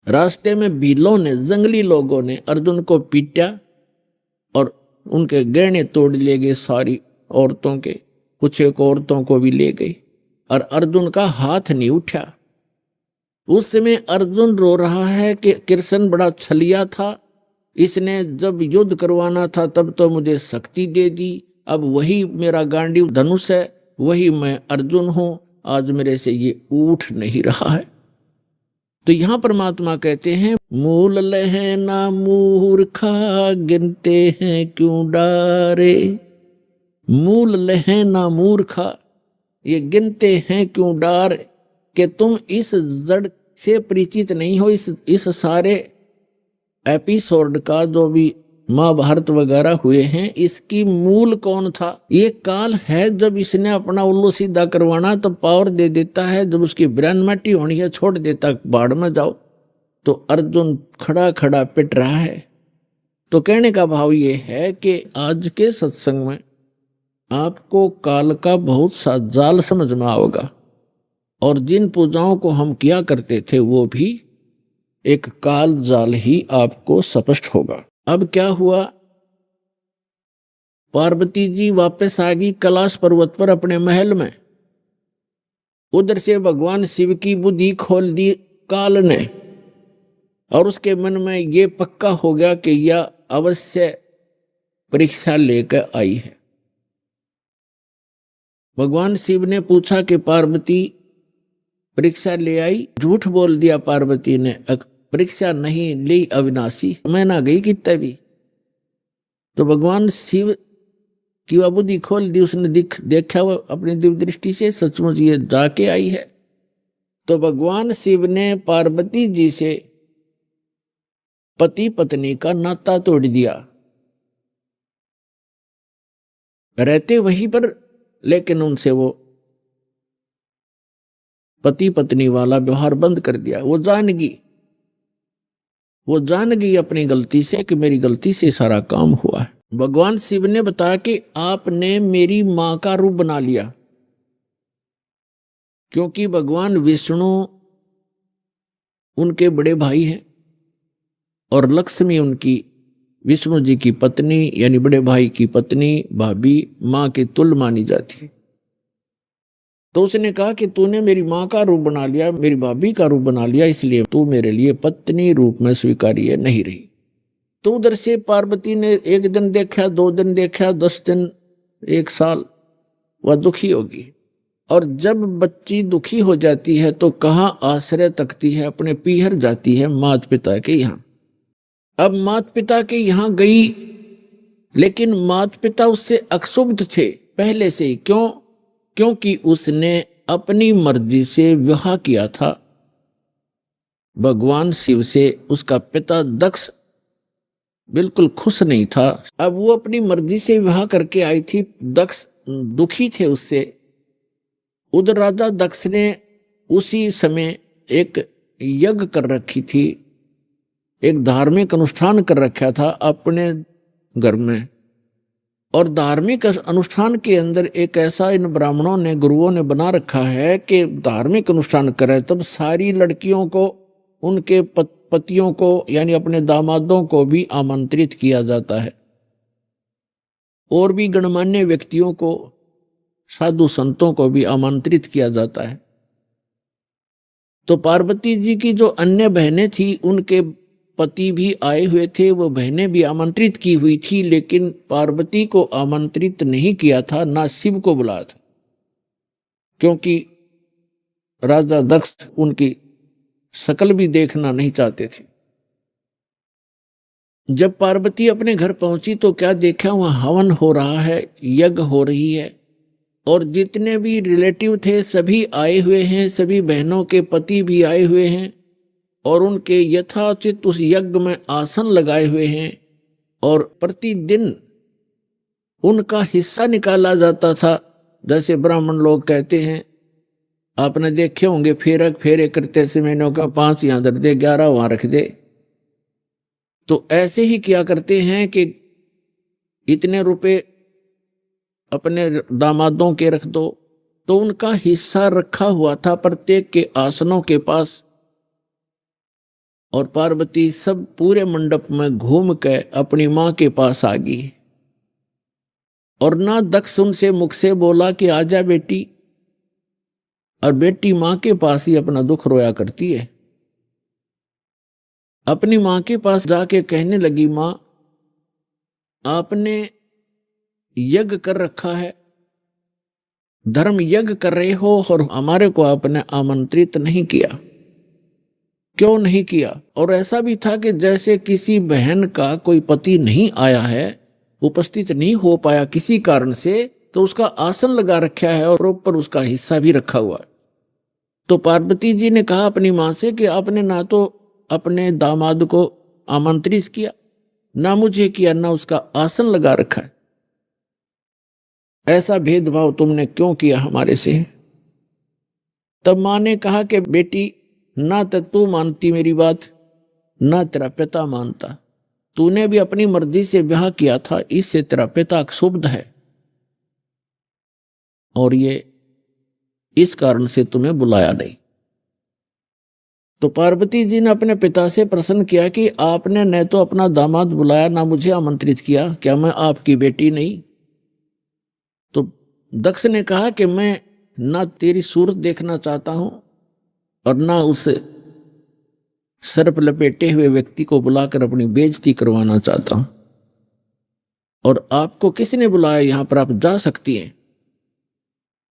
रास्ते में भीलों ने, जंगली लोगों ने अर्जुन को पीटा और उनके गहने तोड़ ले गए, सारी औरतों के, कुछ एक औरतों को भी ले गई, और अर्जुन का हाथ नहीं उठा। उस समय अर्जुन रो रहा है कि कृष्ण बड़ा छलिया था, इसने जब युद्ध करवाना था तब तो मुझे शक्ति दे दी, अब वही मेरा गांडीव धनुष है, वही मैं अर्जुन हूं, आज मेरे से ये उठ नहीं रहा है। तो यहां परमात्मा कहते हैं, मूल लहे ना मूर्खा, गिनते हैं क्यों डारे। मूल लहे ना मूर्खा, ये गिनते हैं क्यों डार, कि तुम इस जड़ से परिचित नहीं हो। इस सारे एपिसोड का जो भी महाभारत वगैरह हुए हैं, इसकी मूल कौन था। ये काल है, जब इसने अपना उल्लू सीधा करवाना तो पावर दे देता है, जब उसकी ब्रेन मट्टी होनी है छोड़ देता, बाढ़ में जाओ। तो अर्जुन खड़ा खड़ा पिट रहा है। तो कहने का भाव ये है कि आज के सत्संग में आपको काल का बहुत सा जाल समझ में आओगा, और जिन पूजाओं को हम किया करते थे वो भी एक काल जाल ही आपको स्पष्ट होगा। अब क्या हुआ, पार्वती जी वापस आ गई कैलाश पर्वत पर अपने महल में। उधर से भगवान शिव की बुद्धि खोल दी काल ने, और उसके मन में ये पक्का हो गया कि यह अवश्य परीक्षा लेकर आई है। भगवान शिव ने पूछा कि पार्वती परीक्षा ले आई? झूठ बोल दिया पार्वती ने, परीक्षा नहीं ली अविनाशी, मैं ना गई कितने भी। तो भगवान शिव की वह बुद्धि खोल दी, उसने देखा वो अपनी दिव्य दृष्टि से, सचमुच ये जाके आई है। तो भगवान शिव ने पार्वती जी से पति पत्नी का नाता तोड़ दिया। रहते वहीं पर, लेकिन उनसे वो पति पत्नी वाला व्यवहार बंद कर दिया। वो जान गई अपनी गलती से कि मेरी गलती से सारा काम हुआ है। भगवान शिव ने बताया कि आपने मेरी मां का रूप बना लिया, क्योंकि भगवान विष्णु उनके बड़े भाई हैं और लक्ष्मी उनकी विष्णु जी की पत्नी यानी बड़े भाई की पत्नी, भाभी, मां के तुल्य मानी जाती है। तो उसने कहा कि तूने मेरी मां का रूप बना लिया, मेरी भाभी का रूप बना लिया, इसलिए तू मेरे लिए पत्नी रूप में स्वीकार्य नहीं रही। तो उधर से पार्वती ने एक दिन देखा, 2 दिन देखा, 10 दिन, 1 साल, वह दुखी होगी। और जब बच्ची दुखी हो जाती है तो कहाँ आश्रय तकती है, अपने पीहर जाती है माता पिता के यहाँ। अब माता पिता के यहाँ गई, लेकिन माता पिता उससे अक्षुब्ध थे पहले से ही। क्यों? क्योंकि उसने अपनी मर्जी से विवाह किया था भगवान शिव से। उसका पिता दक्ष बिल्कुल खुश नहीं था। अब वो अपनी मर्जी से विवाह करके आई थी, दक्ष दुखी थे उससे। उधर राजा दक्ष ने उसी समय एक यज्ञ कर रखी थी, एक धार्मिक अनुष्ठान कर रखा था अपने घर में। और धार्मिक अनुष्ठान के अंदर एक ऐसा इन ब्राह्मणों ने, गुरुओं ने बना रखा है कि धार्मिक अनुष्ठान करे तब सारी लड़कियों को, उनके पतियों को यानी अपने दामादों को भी आमंत्रित किया जाता है, और भी गणमान्य व्यक्तियों को, साधु संतों को भी आमंत्रित किया जाता है। तो पार्वती जी की जो अन्य बहनें थी, उनके पति भी आए हुए थे, वो बहनें भी आमंत्रित की हुई थी, लेकिन पार्वती को आमंत्रित नहीं किया था, ना शिव को बुलाया था, क्योंकि राजा दक्ष उनकी शकल भी देखना नहीं चाहते थे। जब पार्वती अपने घर पहुंची तो क्या देखा, वहां हवन हो रहा है, यज्ञ हो रही है, और जितने भी रिलेटिव थे सभी आए हुए हैं, सभी बहनों के पति भी आए हुए हैं, और उनके यथाचित उस यज्ञ में आसन लगाए हुए हैं, और प्रतिदिन उनका हिस्सा निकाला जाता था। जैसे ब्राह्मण लोग कहते हैं, आपने देखे होंगे, फेरे करते से मैंने कहा 5 यहाँ धर दे, 11 वहां रख दे। तो ऐसे ही किया करते हैं कि इतने रुपए अपने दामादों के रख दो। तो उनका हिस्सा रखा हुआ था प्रत्येक के आसनों के पास। और पार्वती सब पूरे मंडप में घूम के अपनी मां के पास आ गई, और ना दक्ष उनसे मुख से बोला कि आजा बेटी, और बेटी मां के पास ही अपना दुख रोया करती है। अपनी मां के पास जाके कहने लगी, मां आपने यज्ञ कर रखा है, धर्म यज्ञ कर रहे हो, और हमारे को आपने आमंत्रित नहीं किया, क्यों नहीं किया? और ऐसा भी था कि जैसे किसी बहन का कोई पति नहीं आया है, उपस्थित नहीं हो पाया किसी कारण से, तो उसका आसन लगा रखा है और ऊपर उसका हिस्सा भी रखा हुआ है। तो पार्वती जी ने कहा अपनी मां से कि आपने ना तो अपने दामाद को आमंत्रित किया, ना मुझे किया, ना उसका आसन लगा रखा है। ऐसा भेदभाव तुमने क्यों किया हमारे से? तब मां ने कहा कि बेटी, ना तो तू मानती मेरी बात, ना तेरा पिता मानता। तूने भी अपनी मर्जी से ब्याह किया था, इससे तेरा पिता क्षुब्ध है, और ये इस कारण से तुम्हें बुलाया नहीं। तो पार्वती जी ने अपने पिता से प्रश्न किया कि आपने न तो अपना दामाद बुलाया, ना मुझे आमंत्रित किया, क्या मैं आपकी बेटी नहीं? तो दक्ष ने कहा कि मैं ना तेरी सूरत देखना चाहता हूं, और ना उस सर्प लपेटे हुए व्यक्ति को बुलाकर अपनी बेइज्जती करवाना चाहता हूं। और आपको किसने बुलाया? यहां पर आप जा सकती हैं।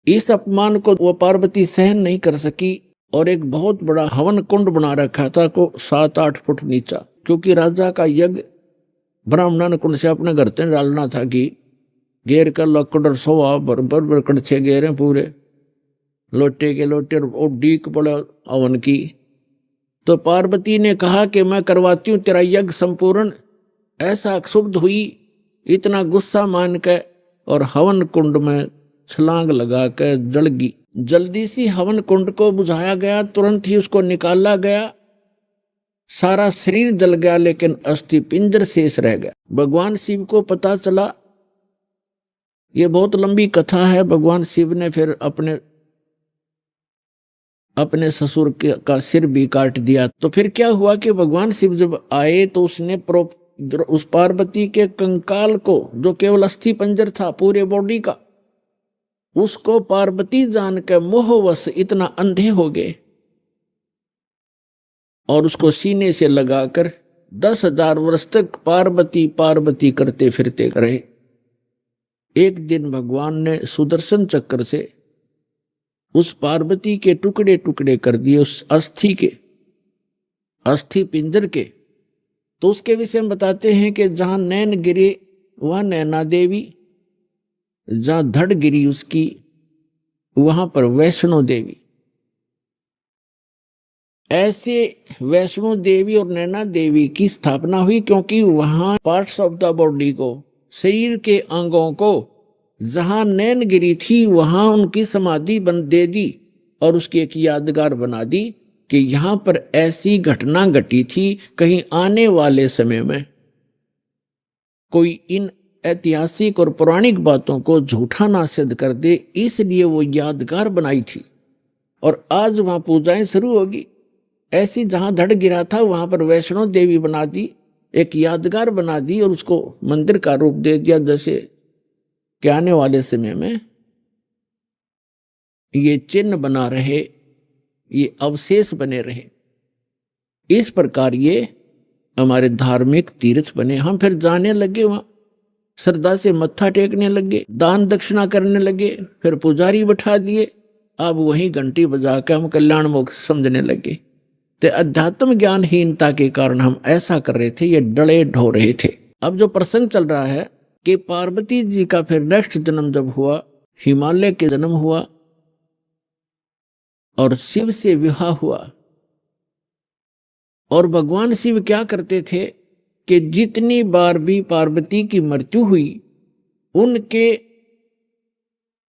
इस अपमान को वो पार्वती सहन नहीं कर सकी, और एक बहुत बड़ा हवन कुंड बना रखा था को 7-8 फुट नीचा, क्योंकि राजा का यज्ञ ब्राह्मण कुंड से अपने घर से डालना था कि घेर कर लकड़ सोआ बरबर कड़छे घेरे पूरे, लोटे के लोटे, और डीक पड़ा हवन की। तो पार्वती ने कहा कि मैं करवाती हूं तेरा यज्ञ संपूर्ण। ऐसा क्षुब्ध हुई, इतना गुस्सा मान के, और हवन कुंड में छलांग लगा के जल गई। जल्दी सी हवन कुंड को बुझाया गया, तुरंत ही उसको निकाला गया, सारा शरीर जल गया, लेकिन अस्थि पिंजर शेष रह गया। भगवान शिव को पता चला, ये बहुत लंबी कथा है। भगवान शिव ने फिर अपने अपने ससुर का सिर भी काट दिया। तो फिर क्या हुआ कि भगवान शिव जब आए तो उसने उस पार्वती के कंकाल को, जो केवल अस्थि पंजर था पूरे बॉडी का, उसको पार्वती जान के मोहवश इतना अंधे हो गए और उसको सीने से लगाकर 10,000 वर्ष तक पार्वती पार्वती करते फिरते रहे। एक दिन भगवान ने सुदर्शन चक्र से उस पार्वती के टुकड़े टुकड़े कर दिए, उस अस्थि पिंजर के। तो उसके विषय में बताते हैं कि जहां नैन गिरे वहां नैना देवी, जहां धड़ गिरी उसकी वहां पर वैष्णो देवी। ऐसे वैष्णो देवी और नैना देवी की स्थापना हुई क्योंकि वहां पार्ट्स ऑफ द बॉडी को, शरीर के अंगों को, जहां नैन गिरी थी वहां उनकी समाधि दे दी और उसकी एक यादगार बना दी कि यहां पर ऐसी घटना घटी थी, कहीं आने वाले समय में कोई इन ऐतिहासिक और पौराणिक बातों को झूठा ना सिद्ध कर दे, इसलिए वो यादगार बनाई थी। और आज वहां पूजाएं शुरू होगी। ऐसी जहां धड़ गिरा था वहां पर वैष्णो देवी बना दी, एक यादगार बना दी और उसको मंदिर का रूप दे दिया, जैसे कि आने वाले समय में ये चिन्ह बना रहे, ये अवशेष बने रहे। इस प्रकार ये हमारे धार्मिक तीर्थ बने। हम फिर जाने लगे, वहां श्रद्धा से मत्था टेकने लगे, दान दक्षिणा करने लगे, फिर पुजारी बैठा दिए, अब वही घंटी बजा के हम कल्याण मोक्ष समझने लगे। तो अध्यात्म ज्ञानहीनता के कारण हम ऐसा कर रहे थे, ये डले ढो रहे थे। अब जो प्रसंग चल रहा है कि पार्वती जी का फिर नेक्स्ट जन्म जब हुआ, हिमालय के जन्म हुआ और शिव से विवाह हुआ। और भगवान शिव क्या करते थे कि जितनी बार भी पार्वती की मृत्यु हुई, उनके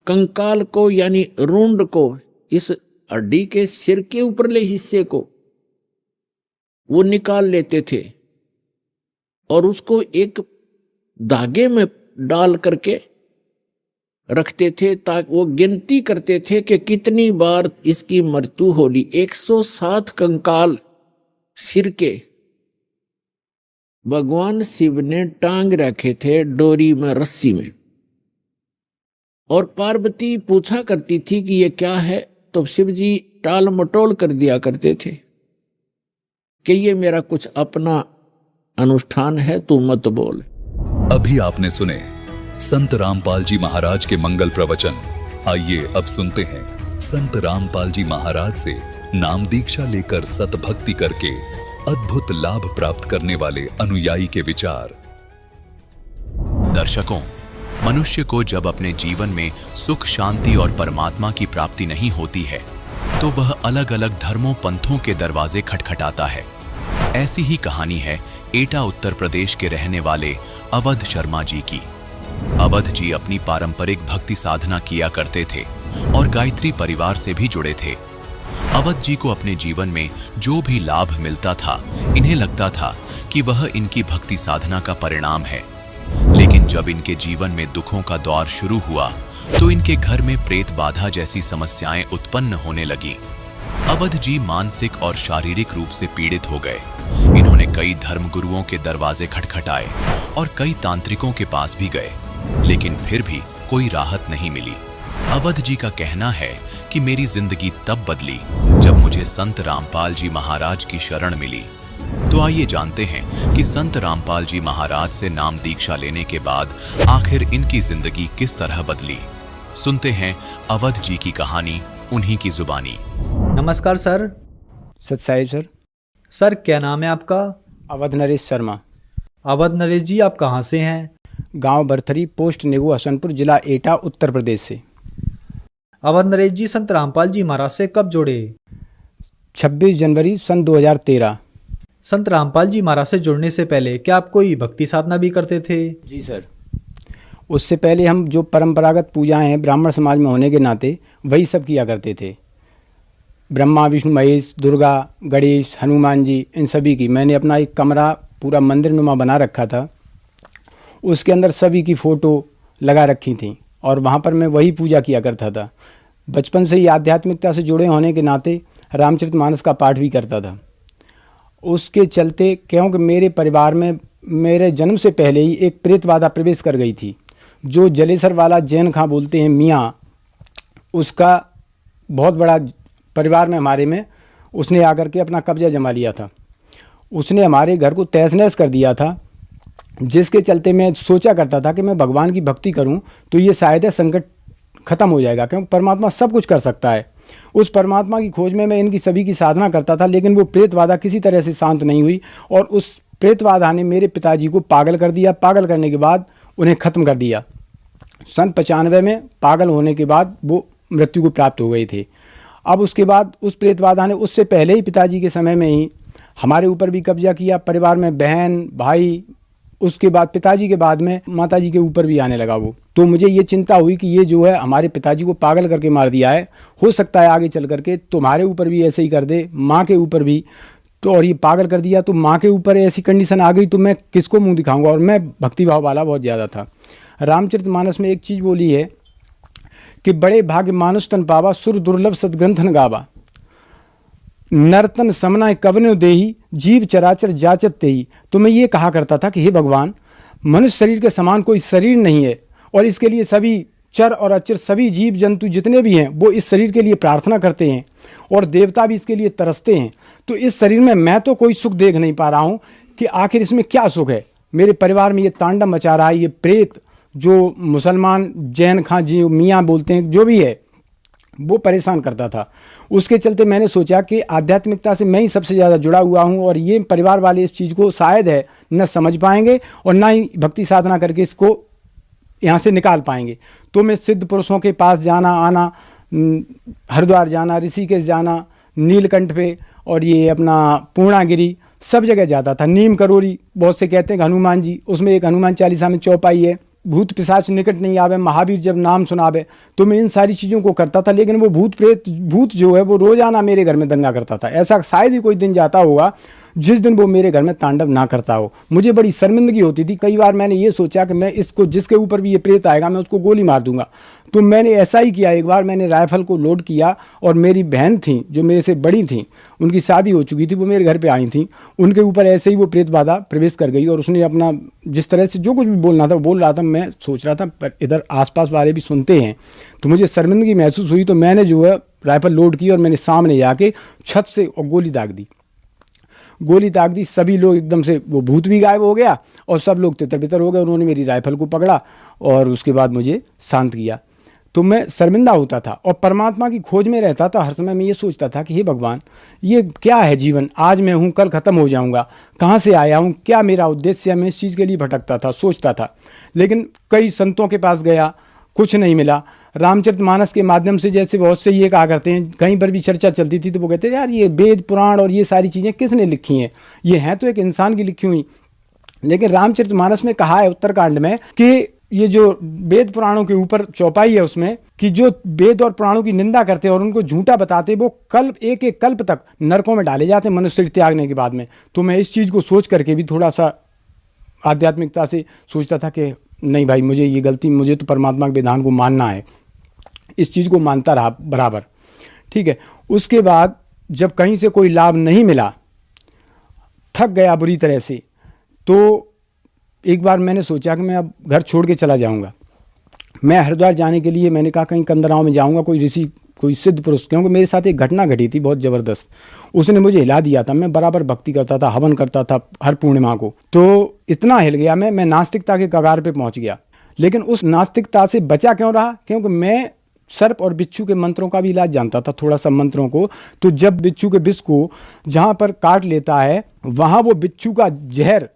कंकाल को यानी रूंड को, इस हड्डी के सिर के ऊपरले हिस्से को वो निकाल लेते थे और उसको एक धागे में डाल करके रखते थे, ताकि वो गिनती करते थे कि कितनी बार इसकी मृत्यु होगी। 107 कंकाल सिर के भगवान शिव ने टांग रखे थे डोरी में, रस्सी में। और पार्वती पूछा करती थी कि ये क्या है, तो शिव जी टाल मटोल कर दिया करते थे कि ये मेरा कुछ अपना अनुष्ठान है, तू मत बोल। अभी आपने सुने संत रामपाल जी महाराज के मंगल प्रवचन। आइए अब सुनते हैं संत रामपाल जी महाराज से नाम दीक्षा लेकर सतभक्ति करके अद्भुत लाभ प्राप्त करने वाले अनुयायी के विचार। दर्शकों, मनुष्य को जब अपने जीवन में सुख, शांति और परमात्मा की प्राप्ति नहीं होती है तो वह अलग अलग धर्मों, पंथों के दरवाजे खटखटाता है। ऐसी ही कहानी है एटा उत्तर प्रदेश के रहने वाले अवध शर्मा जी की। अवध जी अपनी पारंपरिक भक्ति साधना किया करते थे और गायत्री परिवार से भी जुड़े थे। अवध जी को अपने जीवन में जो भी लाभ मिलता था, इन्हें लगता था कि वह इनकी भक्ति साधना का परिणाम है। लेकिन जब इनके जीवन में दुखों का दौर शुरू हुआ तो इनके घर में प्रेत बाधा जैसी समस्याएं उत्पन्न होने लगी। अवध जी मानसिक और शारीरिक रूप से पीड़ित हो गए। इन्होंने कई धर्म गुरुओं के दरवाजे खटखटाए और कई तांत्रिकों के पास भी गए, लेकिन फिर भी कोई राहत नहीं मिली। अवध जी का कहना है कि मेरी जिंदगी तब बदली जब मुझे संत रामपाल जी महाराज की शरण मिली। तो आइए जानते हैं कि संत रामपाल जी महाराज से नाम दीक्षा लेने के बाद आखिर इनकी जिंदगी किस तरह बदली। सुनते हैं अवध जी की कहानी उन्हीं की जुबानी। नमस्कार सर। सत साहिब सर। सर क्या नाम है आपका? अवध नरेश शर्मा। अवध नरेश जी, आप कहाँ से हैं? गांव बरथरी, पोस्ट नेगू, हसनपुर, जिला एटा, उत्तर प्रदेश से। अवध नरेश जी संत रामपाल जी महाराज से कब जुड़े? 26 जनवरी सन 2013। संत रामपाल जी महाराज से जुड़ने से पहले क्या आप कोई भक्ति साधना भी करते थे? जी सर, उससे पहले हम जो परंपरागत पूजाएं हैं ब्राह्मण समाज में होने के नाते वही सब किया करते थे। ब्रह्मा, विष्णु, महेश, दुर्गा, गणेश, हनुमान जी, इन सभी की मैंने अपना एक कमरा पूरा मंदिर नुमा बना रखा था। उसके अंदर सभी की फ़ोटो लगा रखी थी और वहाँ पर मैं वही पूजा किया करता था। बचपन से ही आध्यात्मिकता से जुड़े होने के नाते रामचरितमानस का पाठ भी करता था। उसके चलते क्योंकि मेरे परिवार में मेरे जन्म से पहले ही एक प्रेत बाधा प्रवेश कर गई थी। जो जलेसर वाला जैन खां बोलते हैं मियाँ, उसका बहुत बड़ा परिवार में हमारे में उसने आकर के अपना कब्जा जमा लिया था। उसने हमारे घर को तहस नहस कर दिया था, जिसके चलते मैं सोचा करता था कि मैं भगवान की भक्ति करूं तो ये शायद है संकट खत्म हो जाएगा, क्योंकि परमात्मा सब कुछ कर सकता है। उस परमात्मा की खोज में मैं इनकी सभी की साधना करता था, लेकिन वो प्रेत बाधा किसी तरह से शांत नहीं हुई और उस प्रेत बाधा ने मेरे पिताजी को पागल कर दिया। पागल करने के बाद उन्हें ख़त्म कर दिया। सन 95 में पागल होने के बाद वो मृत्यु को प्राप्त हो गए थे। अब उसके बाद उस प्रेत बाधा ने उससे पहले ही पिताजी के समय में ही हमारे ऊपर भी कब्जा किया, परिवार में बहन भाई, उसके बाद पिताजी के बाद में माताजी के ऊपर भी आने लगा वो। तो मुझे ये चिंता हुई कि ये जो है हमारे पिताजी को पागल करके मार दिया है, हो सकता है आगे चल करके तुम्हारे ऊपर भी ऐसे ही कर दे, माँ के ऊपर भी। तो और ये पागल कर दिया तो माँ के ऊपर ऐसी कंडीशन आ गई तो मैं किसको मुंह दिखाऊंगा। और मैं भक्तिभाव वाला बहुत ज़्यादा था। रामचरितमानस में एक चीज़ बोली है कि बड़े भाग्य मानुष तन पावा, सुर दुर्लभ सदग्रंथन गावा, नर्तन समनाय कवनो देही, जीव चराचर जाचत तेही। तो मैं ये कहा करता था कि हे भगवान, मनुष्य शरीर के समान कोई शरीर नहीं है और इसके लिए सभी चर और अचर सभी जीव जंतु जितने भी हैं वो इस शरीर के लिए प्रार्थना करते हैं और देवता भी इसके लिए तरसते हैं। तो इस शरीर में मैं तो कोई सुख देख नहीं पा रहा हूँ कि आखिर इसमें क्या सुख है। मेरे परिवार में ये तांडव मचा रहा है, ये प्रेत जो मुसलमान जैन खां जी मियाँ बोलते हैं जो भी है, वो परेशान करता था। उसके चलते मैंने सोचा कि आध्यात्मिकता से मैं ही सबसे ज़्यादा जुड़ा हुआ हूँ और ये परिवार वाले इस चीज़ को शायद है न समझ पाएंगे और ना ही भक्ति साधना करके इसको यहाँ से निकाल पाएंगे। तो मैं सिद्ध पुरुषों के पास जाना आना, हरिद्वार जाना, ऋषिकेश जाना, नीलकंठ पे और ये अपना पूर्णागिरी, सब जगह जाता था। नीम करोरी, बहुत से कहते हैं कि हनुमान जी, उसमें एक हनुमान चालीसा में चौपाई है, भूत पिशाच निकट नहीं आवे, महावीर जब नाम सुनावे। तो मैं इन सारी चीज़ों को करता था, लेकिन वो भूत प्रेत भूत जो है वो रोजाना मेरे घर में दंगा करता था। ऐसा शायद ही कोई दिन जाता होगा जिस दिन वो मेरे घर में तांडव ना करता हो। मुझे बड़ी शर्मिंदगी होती थी। कई बार मैंने ये सोचा कि मैं इसको, जिसके ऊपर भी ये प्रेत आएगा मैं उसको गोली मार दूंगा। तो मैंने ऐसा ही किया। एक बार मैंने राइफल को लोड किया और मेरी बहन थी जो मेरे से बड़ी थी, उनकी शादी हो चुकी थी, वो मेरे घर पे आई थी, उनके ऊपर ऐसे ही वो प्रेत बाधा प्रवेश कर गई और उसने अपना जिस तरह से जो कुछ भी बोलना था वो बोल रहा था। मैं सोच रहा था पर इधर आसपास वाले भी सुनते हैं तो मुझे शर्मिंदगी महसूस हुई। तो मैंने जो है राइफल लोड की और मैंने सामने जाके छत से और गोली दाग दी। गोली दाग दी, सभी लोग एकदम से, वो भूत भी गायब हो गया और सब लोग तितर बितर हो गए। उन्होंने मेरी राइफल को पकड़ा और उसके बाद मुझे शांत किया। तो मैं शर्मिंदा होता था और परमात्मा की खोज में रहता था। हर समय मैं ये सोचता था कि हे भगवान, ये क्या है जीवन, आज मैं हूँ कल ख़त्म हो जाऊँगा, कहाँ से आया हूँ, क्या मेरा उद्देश्य है। मैं इस चीज़ के लिए भटकता था, सोचता था। लेकिन कई संतों के पास गया, कुछ नहीं मिला। रामचरितमानस के माध्यम से, जैसे बहुत से ये कहा करते हैं, कहीं पर भी चर्चा चलती थी तो वो कहते हैं यार ये वेद पुराण और ये सारी चीज़ें किसने लिखी हैं, ये हैं तो एक इंसान की लिखी हुई। लेकिन रामचरितमानस में कहा है उत्तरकांड में कि ये जो वेद पुराणों के ऊपर चौपाई है उसमें कि जो वेद और पुराणों की निंदा करते हैं और उनको झूठा बताते, वो कल्प एक एक कल्प तक नरकों में डाले जाते हैं मनुष्य त्यागने के बाद में। तो मैं इस चीज़ को सोच करके भी थोड़ा सा आध्यात्मिकता से सोचता था कि नहीं भाई, मुझे ये गलती, मुझे तो परमात्मा के विधान को मानना है। इस चीज़ को मानता रहा बराबर, ठीक है। उसके बाद जब कहीं से कोई लाभ नहीं मिला, थक गया बुरी तरह से, तो एक बार मैंने सोचा कि मैं अब घर छोड़ के चला जाऊंगा। मैं हरिद्वार जाने के लिए मैंने कहा कहीं कंदराओं में जाऊंगा, कोई ऋषि, कोई सिद्ध पुरुष, क्योंकि मेरे साथ एक घटना घटी थी बहुत ज़बरदस्त। उसने मुझे हिला दिया था। मैं बराबर भक्ति करता था, हवन करता था हर पूर्णिमा को, तो इतना हिल गया मैं नास्तिकता के कगार पे पहुंच गया। लेकिन उस नास्तिकता से बचा क्यों रहा? क्योंकि मैं सर्प और बिच्छू के मंत्रों का भी इलाज जानता था, थोड़ा सा मंत्रों को। तो जब बिच्छू के विष को जहाँ पर काट लेता है, वहाँ वो बिच्छू का जहर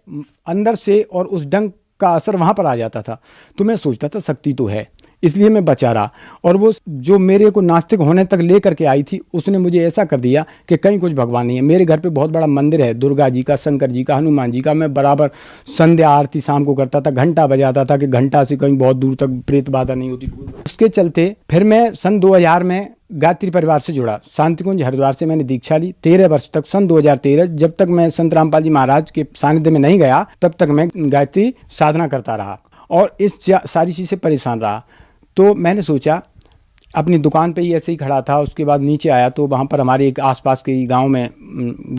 अंदर से और उस डंक का असर वहाँ पर आ जाता था। तो मैं सोचता था शक्ति तो है, इसलिए मैं बचा रहा। और वो जो मेरे को नास्तिक होने तक ले करके आई थी, उसने मुझे ऐसा कर दिया कि कहीं कुछ भगवान नहीं है। मेरे घर पे बहुत बड़ा मंदिर है, दुर्गा जी का, शंकर जी का, हनुमान जी का। मैं बराबर संध्या आरती शाम को करता था, घंटा बजाता था कि घंटा से कहीं बहुत दूर तक प्रेत बाधा नहीं होती। उसके चलते फिर मैं सन 2000 में गायत्री परिवार से जुड़ा। शांतिकुंज हरिद्वार से मैंने दीक्षा ली 13 वर्ष तक। सन 2013 जब तक मैं संत रामपाल जी महाराज के सानिध्य में नहीं गया, तब तक मैं गायत्री साधना करता रहा और इस सारी चीज़ से परेशान रहा। तो मैंने सोचा अपनी दुकान पे ही ऐसे ही खड़ा था। उसके बाद नीचे आया तो वहाँ पर हमारे एक आसपास के गांव में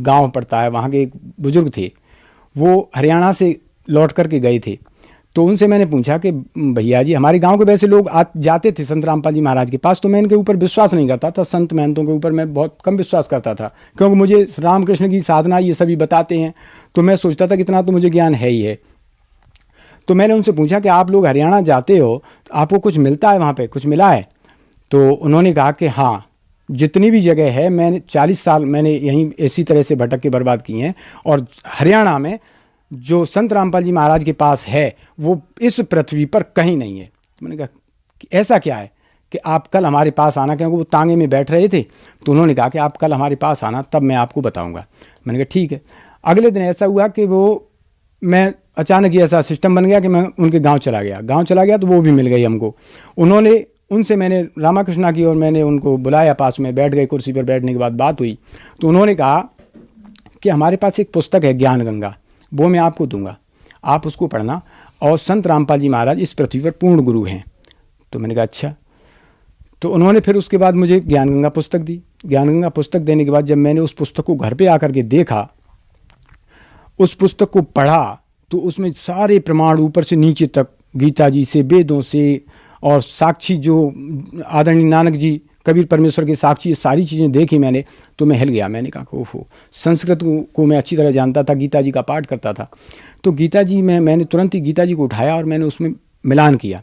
गांव पड़ता है, वहाँ के एक बुज़ुर्ग थे, वो हरियाणा से लौट करके गए थे। तो उनसे मैंने पूछा कि भैया जी, हमारे गांव के वैसे लोग जाते थे संत रामपाल जी महाराज के पास, तो मैं इनके ऊपर विश्वास नहीं करता था, संत महंतों के ऊपर मैं बहुत कम विश्वास करता था, क्योंकि मुझे रामकृष्ण की साधना ये सभी बताते हैं, तो मैं सोचता था कि इतना तो मुझे ज्ञान है ही है। तो मैंने उनसे पूछा कि आप लोग हरियाणा जाते हो तो आपको कुछ मिलता है, वहाँ पर कुछ मिला है? तो उन्होंने कहा कि हाँ, जितनी भी जगह है, मैंने 40 साल मैंने यहीं इसी तरह से भटक के बर्बाद किए हैं, और हरियाणा में जो संत रामपाल जी महाराज के पास है वो इस पृथ्वी पर कहीं नहीं है। तो मैंने कहा कि ऐसा क्या है कि आप कल हमारे पास आना, क्योंकि वो तांगे में बैठ रहे थे। तो उन्होंने कहा कि आप कल हमारे पास आना, तब मैं आपको बताऊंगा। मैंने कहा ठीक है। अगले दिन ऐसा हुआ कि मैं अचानक ही ऐसा सिस्टम बन गया कि मैं उनके गाँव चला गया तो वो भी मिल गई हमको। उनसे मैंने रामाकृष्णा की और मैंने उनको बुलाया, पास में बैठ गए, कुर्सी पर बैठने के बाद बात हुई। तो उन्होंने कहा कि हमारे पास एक पुस्तक है ज्ञान गंगा, वो मैं आपको दूंगा, आप उसको पढ़ना, और संत रामपाल जी महाराज इस पृथ्वी पर पूर्ण गुरु हैं। तो मैंने कहा अच्छा। तो उन्होंने फिर उसके बाद मुझे ज्ञान गंगा पुस्तक दी। ज्ञान गंगा पुस्तक देने के बाद जब मैंने उस पुस्तक को घर पे आकर के देखा, उस पुस्तक को पढ़ा, तो उसमें सारे प्रमाण ऊपर से नीचे तक, गीता जी से, वेदों से, और साक्षी जो आदरणीय नानक जी कबीर परमेश्वर के साक्षी, सारी चीज़ें देखी मैंने, तो मैं हिल गया। मैंने कहा ओहो, संस्कृत को मैं अच्छी तरह जानता था, गीता जी का पाठ करता था। तो गीता जी में मैंने तुरंत ही गीता जी को उठाया और मैंने उसमें मिलान किया।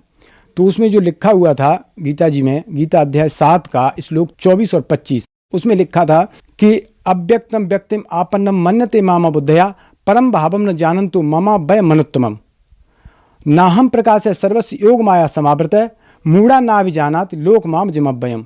तो उसमें जो लिखा हुआ था गीता जी में, गीता अध्याय 7 का श्लोक 24 और 25, उसमें लिखा था कि अव्यक्तम व्यक्तिम आपन्नम मन्यते मामा बुद्धया परम भावम न जानन्तु ममा भय मनुत्तमम नाहम प्रकाश सर्वस्व योग माया समावृत मूढ़ा ना विजानात लोक माम जिमभयम,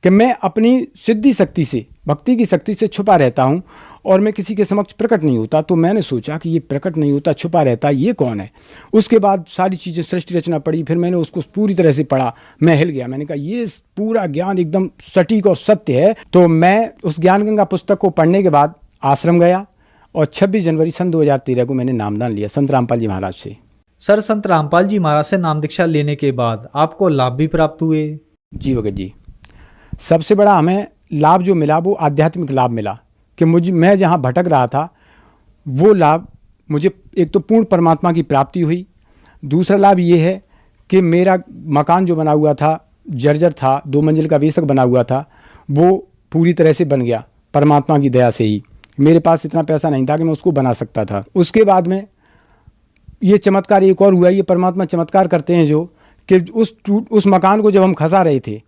कि मैं अपनी सिद्धि शक्ति से, भक्ति की शक्ति से छुपा रहता हूँ और मैं किसी के समक्ष प्रकट नहीं होता। तो मैंने सोचा कि ये प्रकट नहीं होता, छुपा रहता, ये कौन है? उसके बाद सारी चीज़ें सृष्टि रचना पड़ी, फिर मैंने उसको पूरी तरह से पढ़ा, मैं हिल गया। मैंने कहा ये पूरा ज्ञान एकदम सटीक और सत्य है। तो मैं उस ज्ञान गंगा पुस्तक को पढ़ने के बाद आश्रम गया और 26 जनवरी सन 2013 को मैंने नामदान लिया संत रामपाल जी महाराज से। सर, संत रामपाल जी महाराज से नाम दीक्षा लेने के बाद आपको लाभ भी प्राप्त हुए? जी भगत जी, सबसे बड़ा हमें लाभ जो मिला वो आध्यात्मिक लाभ मिला कि मैं जहाँ भटक रहा था वो लाभ मुझे, एक तो पूर्ण परमात्मा की प्राप्ति हुई। दूसरा लाभ ये है कि मेरा मकान जो बना हुआ था, जर्जर था, 2 मंजिल का वेसक बना हुआ था, वो पूरी तरह से बन गया परमात्मा की दया से ही। मेरे पास इतना पैसा नहीं था कि मैं उसको बना सकता था। उसके बाद में ये चमत्कार एक और हुआ, ये परमात्मा चमत्कार करते हैं जो कि उस मकान को जब हम खसा रहे थे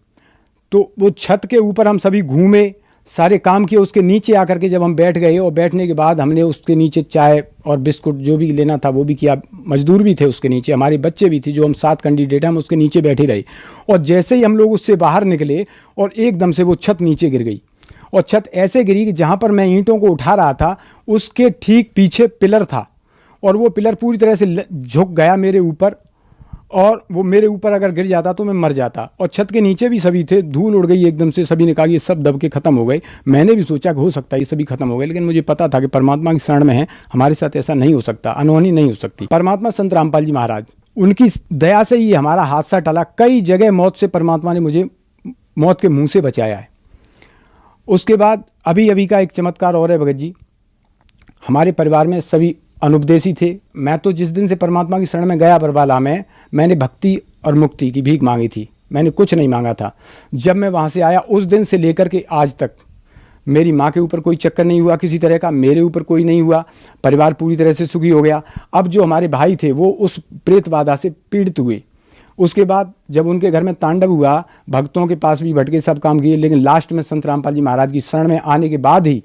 तो वो छत के ऊपर हम सभी घूमे, सारे काम किए। उसके नीचे आकर के जब हम बैठ गए और बैठने के बाद हमने उसके नीचे चाय और बिस्कुट जो भी लेना था वो भी किया। मजदूर भी थे उसके नीचे, हमारे बच्चे भी थे, जो हम 7 कैंडिडेट हैं, हम उसके नीचे बैठे रहे। और जैसे ही हम लोग उससे बाहर निकले और एकदम से वो छत नीचे गिर गई, और छत ऐसे गिरी कि जहाँ पर मैं ईंटों को उठा रहा था उसके ठीक पीछे पिलर था, और वो पिलर पूरी तरह से झुक गया मेरे ऊपर, और वो मेरे ऊपर अगर गिर जाता तो मैं मर जाता। और छत के नीचे भी सभी थे, धूल उड़ गई एकदम से, सभी ने कहा ये सब दब के ख़त्म हो गए। मैंने भी सोचा कि हो सकता है ये सभी खत्म हो गए, लेकिन मुझे पता था कि परमात्मा की शरण में है, हमारे साथ ऐसा नहीं हो सकता, अनहोनी नहीं हो सकती। परमात्मा संत रामपाल जी महाराज, उनकी दया से ही हमारा हादसा टला। कई जगह मौत से परमात्मा ने मुझे मौत के मुँह से बचाया है। उसके बाद अभी का एक चमत्कार और है भगत जी, हमारे परिवार में सभी अनुपदेशी थे। मैं तो जिस दिन से परमात्मा की शरण में गया बरबाला में, मैंने भक्ति और मुक्ति की भीख मांगी थी, मैंने कुछ नहीं मांगा था। जब मैं वहाँ से आया उस दिन से लेकर के आज तक मेरी माँ के ऊपर कोई चक्कर नहीं हुआ किसी तरह का, मेरे ऊपर कोई नहीं हुआ, परिवार पूरी तरह से सुखी हो गया। अब जो हमारे भाई थे वो उस प्रेत बाधा से पीड़ित हुए। उसके बाद जब उनके घर में तांडव हुआ, भक्तों के पास भी भटके, सब काम किए, लेकिन लास्ट में संत रामपाल जी महाराज की शरण में आने के बाद ही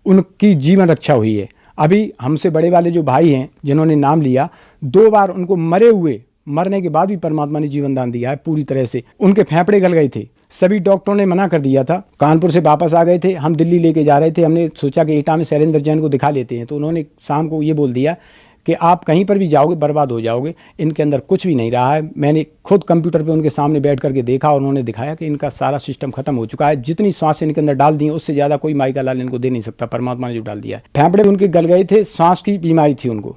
उनकी जीवन रक्षा हुई है। अभी हमसे बड़े वाले जो भाई हैं जिन्होंने नाम लिया, 2 बार उनको मरने के बाद भी परमात्मा ने जीवन दान दिया है पूरी तरह से। उनके फेफड़े गल गए थे, सभी डॉक्टरों ने मना कर दिया था। कानपुर से वापस आ गए थे, हम दिल्ली लेके जा रहे थे, हमने सोचा कि एटा में शैलेंद्र जैन को दिखा लेते हैं। तो उन्होंने शाम को ये बोल दिया कि आप कहीं पर भी जाओगे बर्बाद हो जाओगे, इनके अंदर कुछ भी नहीं रहा है। मैंने खुद कंप्यूटर पे उनके सामने बैठ करके देखा और उन्होंने दिखाया कि इनका सारा सिस्टम खत्म हो चुका है। जितनी सांस इनके अंदर डाल दी है उससे ज़्यादा कोई माई का लाल इनको दे नहीं सकता, परमात्मा ने जो डाल दिया है। फेफड़े उनके गल गए थे, सांस की बीमारी थी उनको,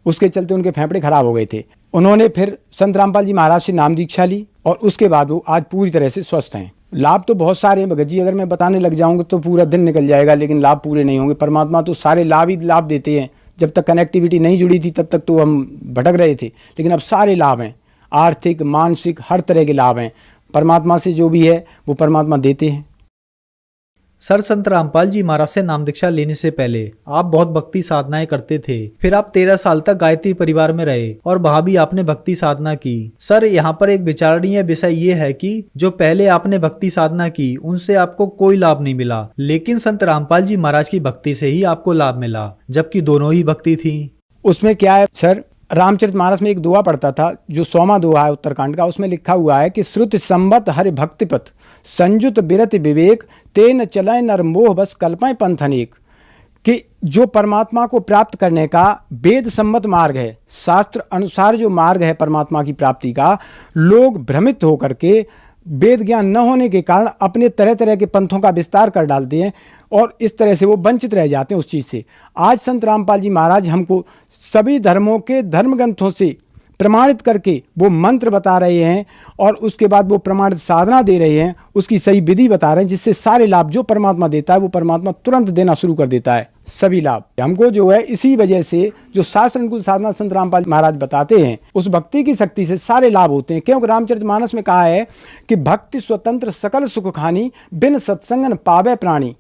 उसके चलते उनके फेफड़े खराब हो गए थे। उन्होंने फिर संत रामपाल जी महाराज से नाम दीक्षा ली और उसके बाद वो आज पूरी तरह से स्वस्थ हैं। लाभ तो बहुत सारे हैं भगत जी, अगर मैं बताने लग जाऊंगा तो पूरा दिन निकल जाएगा, लेकिन लाभ पूरे नहीं होंगे। परमात्मा तो सारे लाभ ही लाभ देते हैं। जब तक कनेक्टिविटी नहीं जुड़ी थी तब तक तो हम भटक रहे थे, लेकिन अब सारे लाभ हैं, आर्थिक मानसिक हर तरह के लाभ हैं। परमात्मा से जो भी है वो परमात्मा देते हैं। सर, संत रामपाल जी महाराज से नाम दीक्षा लेने से पहले आप बहुत भक्ति साधनाएं करते थे, फिर आप 13 साल तक गायत्री परिवार में रहे और वहां भी आपने भक्ति साधना की। सर, यहाँ पर एक विचारणीय विषय ये है कि जो पहले आपने भक्ति साधना की उनसे आपको कोई लाभ नहीं मिला, लेकिन संत रामपाल जी महाराज की भक्ति से ही आपको लाभ मिला, जबकि दोनों ही भक्ति थी। उसमें क्या है सर, रामचरितमानस में एक दुआ पढ़ता था जो 100वां दुआ है उत्तरकांड का, उसमें लिखा हुआ है कि श्रुति संबत हरि भक्ति पथ संयुत बिरति विवेक तेन चलय नर मोह बस कल्पय पंथ अनेक, कि जो परमात्मा को प्राप्त करने का वेद सम्मत मार्ग है, शास्त्र अनुसार जो मार्ग है परमात्मा की प्राप्ति का, लोग भ्रमित होकर के वेद ज्ञान न होने के कारण अपने तरह तरह के पंथों का विस्तार कर डालते हैं और इस तरह से वो वंचित रह जाते हैं उस चीज़ से। आज संत रामपाल जी महाराज हमको सभी धर्मों के धर्म ग्रंथों से प्रमाणित करके वो मंत्र बता रहे हैं और उसके बाद वो प्रमाणित साधना दे रहे हैं, उसकी सही विधि बता रहे हैं, जिससे सारे लाभ जो परमात्मा देता है वो परमात्मा तुरंत देना शुरू कर देता है। सभी लाभ हमको जो है इसी वजह से जो शास्त्र अनुकूल साधना संत रामपाल महाराज बताते हैं उस भक्ति की शक्ति से सारे लाभ होते हैं। क्योंकि रामचरितमानस में कहा है कि भक्ति स्वतंत्र सकल सुख खानी बिन सत्संगन पावे प्राणी,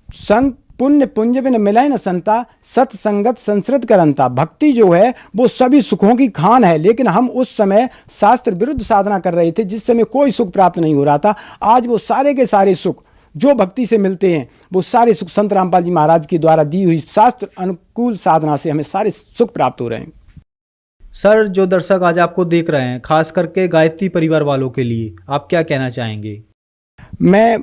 संत पुण्य पुंज बिन मिलय न संता सत्संगत संसृत करंता। भक्ति जो है वो सभी सुखों की खान है, लेकिन हम उस समय शास्त्र विरुद्ध साधना कर रहे थे जिस समय कोई सुख प्राप्त नहीं हो रहा था। आज वो सारे के सारे सुख जो भक्ति से मिलते हैं वो सारे सुख संत रामपाल जी महाराज के द्वारा दी हुई शास्त्र अनुकूल साधना से हमें सारे सुख प्राप्त हो रहे हैं। सर, जो दर्शक आज आपको देख रहे हैं, खास करके गायत्री परिवार वालों के लिए आप क्या कहना चाहेंगे? मैं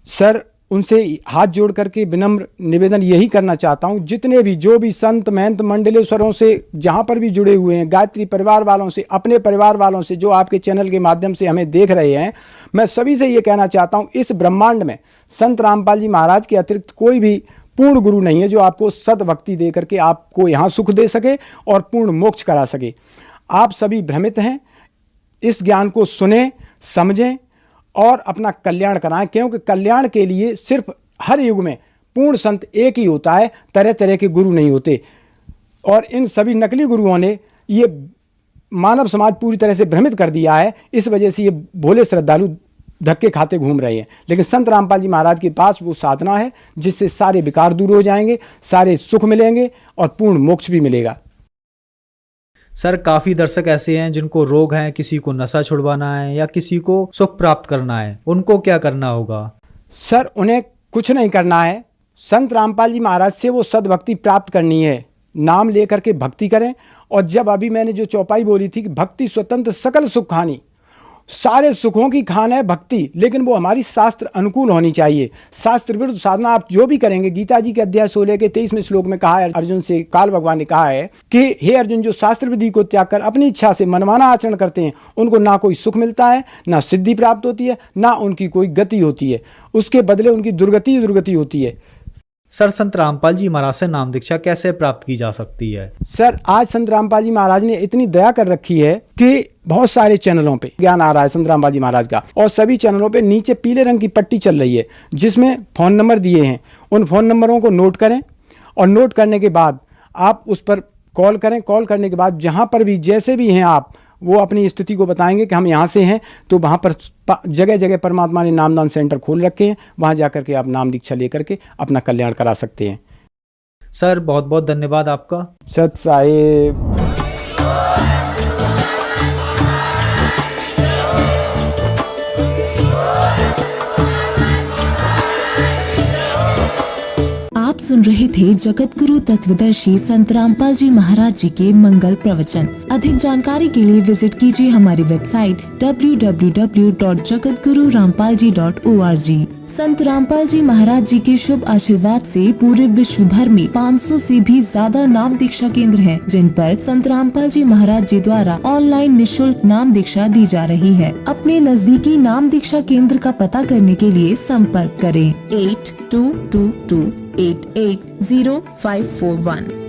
सर उनसे हाथ जोड़ करके विनम्र निवेदन यही करना चाहता हूं, जितने भी जो भी संत महंत मंडलेश्वरों से जहां पर भी जुड़े हुए हैं, गायत्री परिवार वालों से, अपने परिवार वालों से जो आपके चैनल के माध्यम से हमें देख रहे हैं, मैं सभी से ये कहना चाहता हूं, इस ब्रह्मांड में संत रामपाल जी महाराज के अतिरिक्त कोई भी पूर्ण गुरु नहीं है जो आपको सद भक्ति दे करके आपको यहाँ सुख दे सके और पूर्ण मोक्ष करा सके। आप सभी भ्रमित हैं, इस ज्ञान को सुने समझें और अपना कल्याण कराएं, क्योंकि कल्याण के लिए सिर्फ हर युग में पूर्ण संत एक ही होता है, तरह तरह के गुरु नहीं होते। और इन सभी नकली गुरुओं ने ये मानव समाज पूरी तरह से भ्रमित कर दिया है, इस वजह से ये भोले श्रद्धालु धक्के खाते घूम रहे हैं। लेकिन संत रामपाल जी महाराज के पास वो साधना है जिससे सारे विकार दूर हो जाएंगे, सारे सुख मिलेंगे और पूर्ण मोक्ष भी मिलेगा। सर, काफी दर्शक ऐसे हैं जिनको रोग हैं, किसी को नशा छुड़वाना है या किसी को सुख प्राप्त करना है, उनको क्या करना होगा? सर, उन्हें कुछ नहीं करना है, संत रामपाल जी महाराज से वो सद्भक्ति प्राप्त करनी है। नाम लेकर के भक्ति करें। और जब अभी मैंने जो चौपाई बोली थी कि भक्ति स्वतंत्र सकल सुख खानी, सारे सुखों की खान है भक्ति, लेकिन वो हमारी शास्त्र अनुकूल होनी चाहिए। शास्त्र विरुद्ध साधना आप जो भी करेंगे, गीता जी के अध्याय 16 के 23वें श्लोक में कहा है अर्जुन से, काल भगवान ने कहा है कि हे अर्जुन, जो शास्त्र विधि को त्याग कर अपनी इच्छा से मनमाना आचरण करते हैं उनको ना कोई सुख मिलता है, ना सिद्धि प्राप्त होती है, ना उनकी कोई गति होती है, उसके बदले उनकी दुर्गति होती है। सर, संत रामपाल जी महाराज से नाम दीक्षा कैसे प्राप्त की जा सकती है? सर, आज संत रामपाल जी महाराज ने इतनी दया कर रखी है कि बहुत सारे चैनलों पे ज्ञान आ रहा है संत रामपाल जी महाराज का, और सभी चैनलों पे नीचे पीले रंग की पट्टी चल रही है जिसमें फ़ोन नंबर दिए हैं। उन फ़ोन नंबरों को नोट करें और नोट करने के बाद आप उस पर कॉल करें। कॉल करने के बाद जहाँ पर भी जैसे भी हैं आप, वो अपनी स्थिति को बताएंगे कि हम यहाँ से हैं, तो वहाँ पर जगह जगह परमात्मा ने नामदान सेंटर खोल रखे हैं, वहाँ जा करके आप नाम दीक्षा लेकर के अपना कल्याण करा सकते हैं। सर, बहुत बहुत धन्यवाद आपका। सत साहिब। आप सुन रहे थे जगत गुरु तत्वदर्शी संत रामपाल जी महाराज जी के मंगल प्रवचन। अधिक जानकारी के लिए विजिट कीजिए हमारी वेबसाइट www.jagatgururampalji.org। संत रामपाल जी महाराज जी के शुभ आशीर्वाद से पूरे विश्व भर में 500 से भी ज्यादा नाम दीक्षा केंद्र हैं, जिन पर संत रामपाल जी महाराज जी द्वारा ऑनलाइन निःशुल्क नाम दीक्षा दी जा रही है। अपने नजदीकी नाम दीक्षा केंद्र का पता करने के लिए संपर्क करें 8222880541।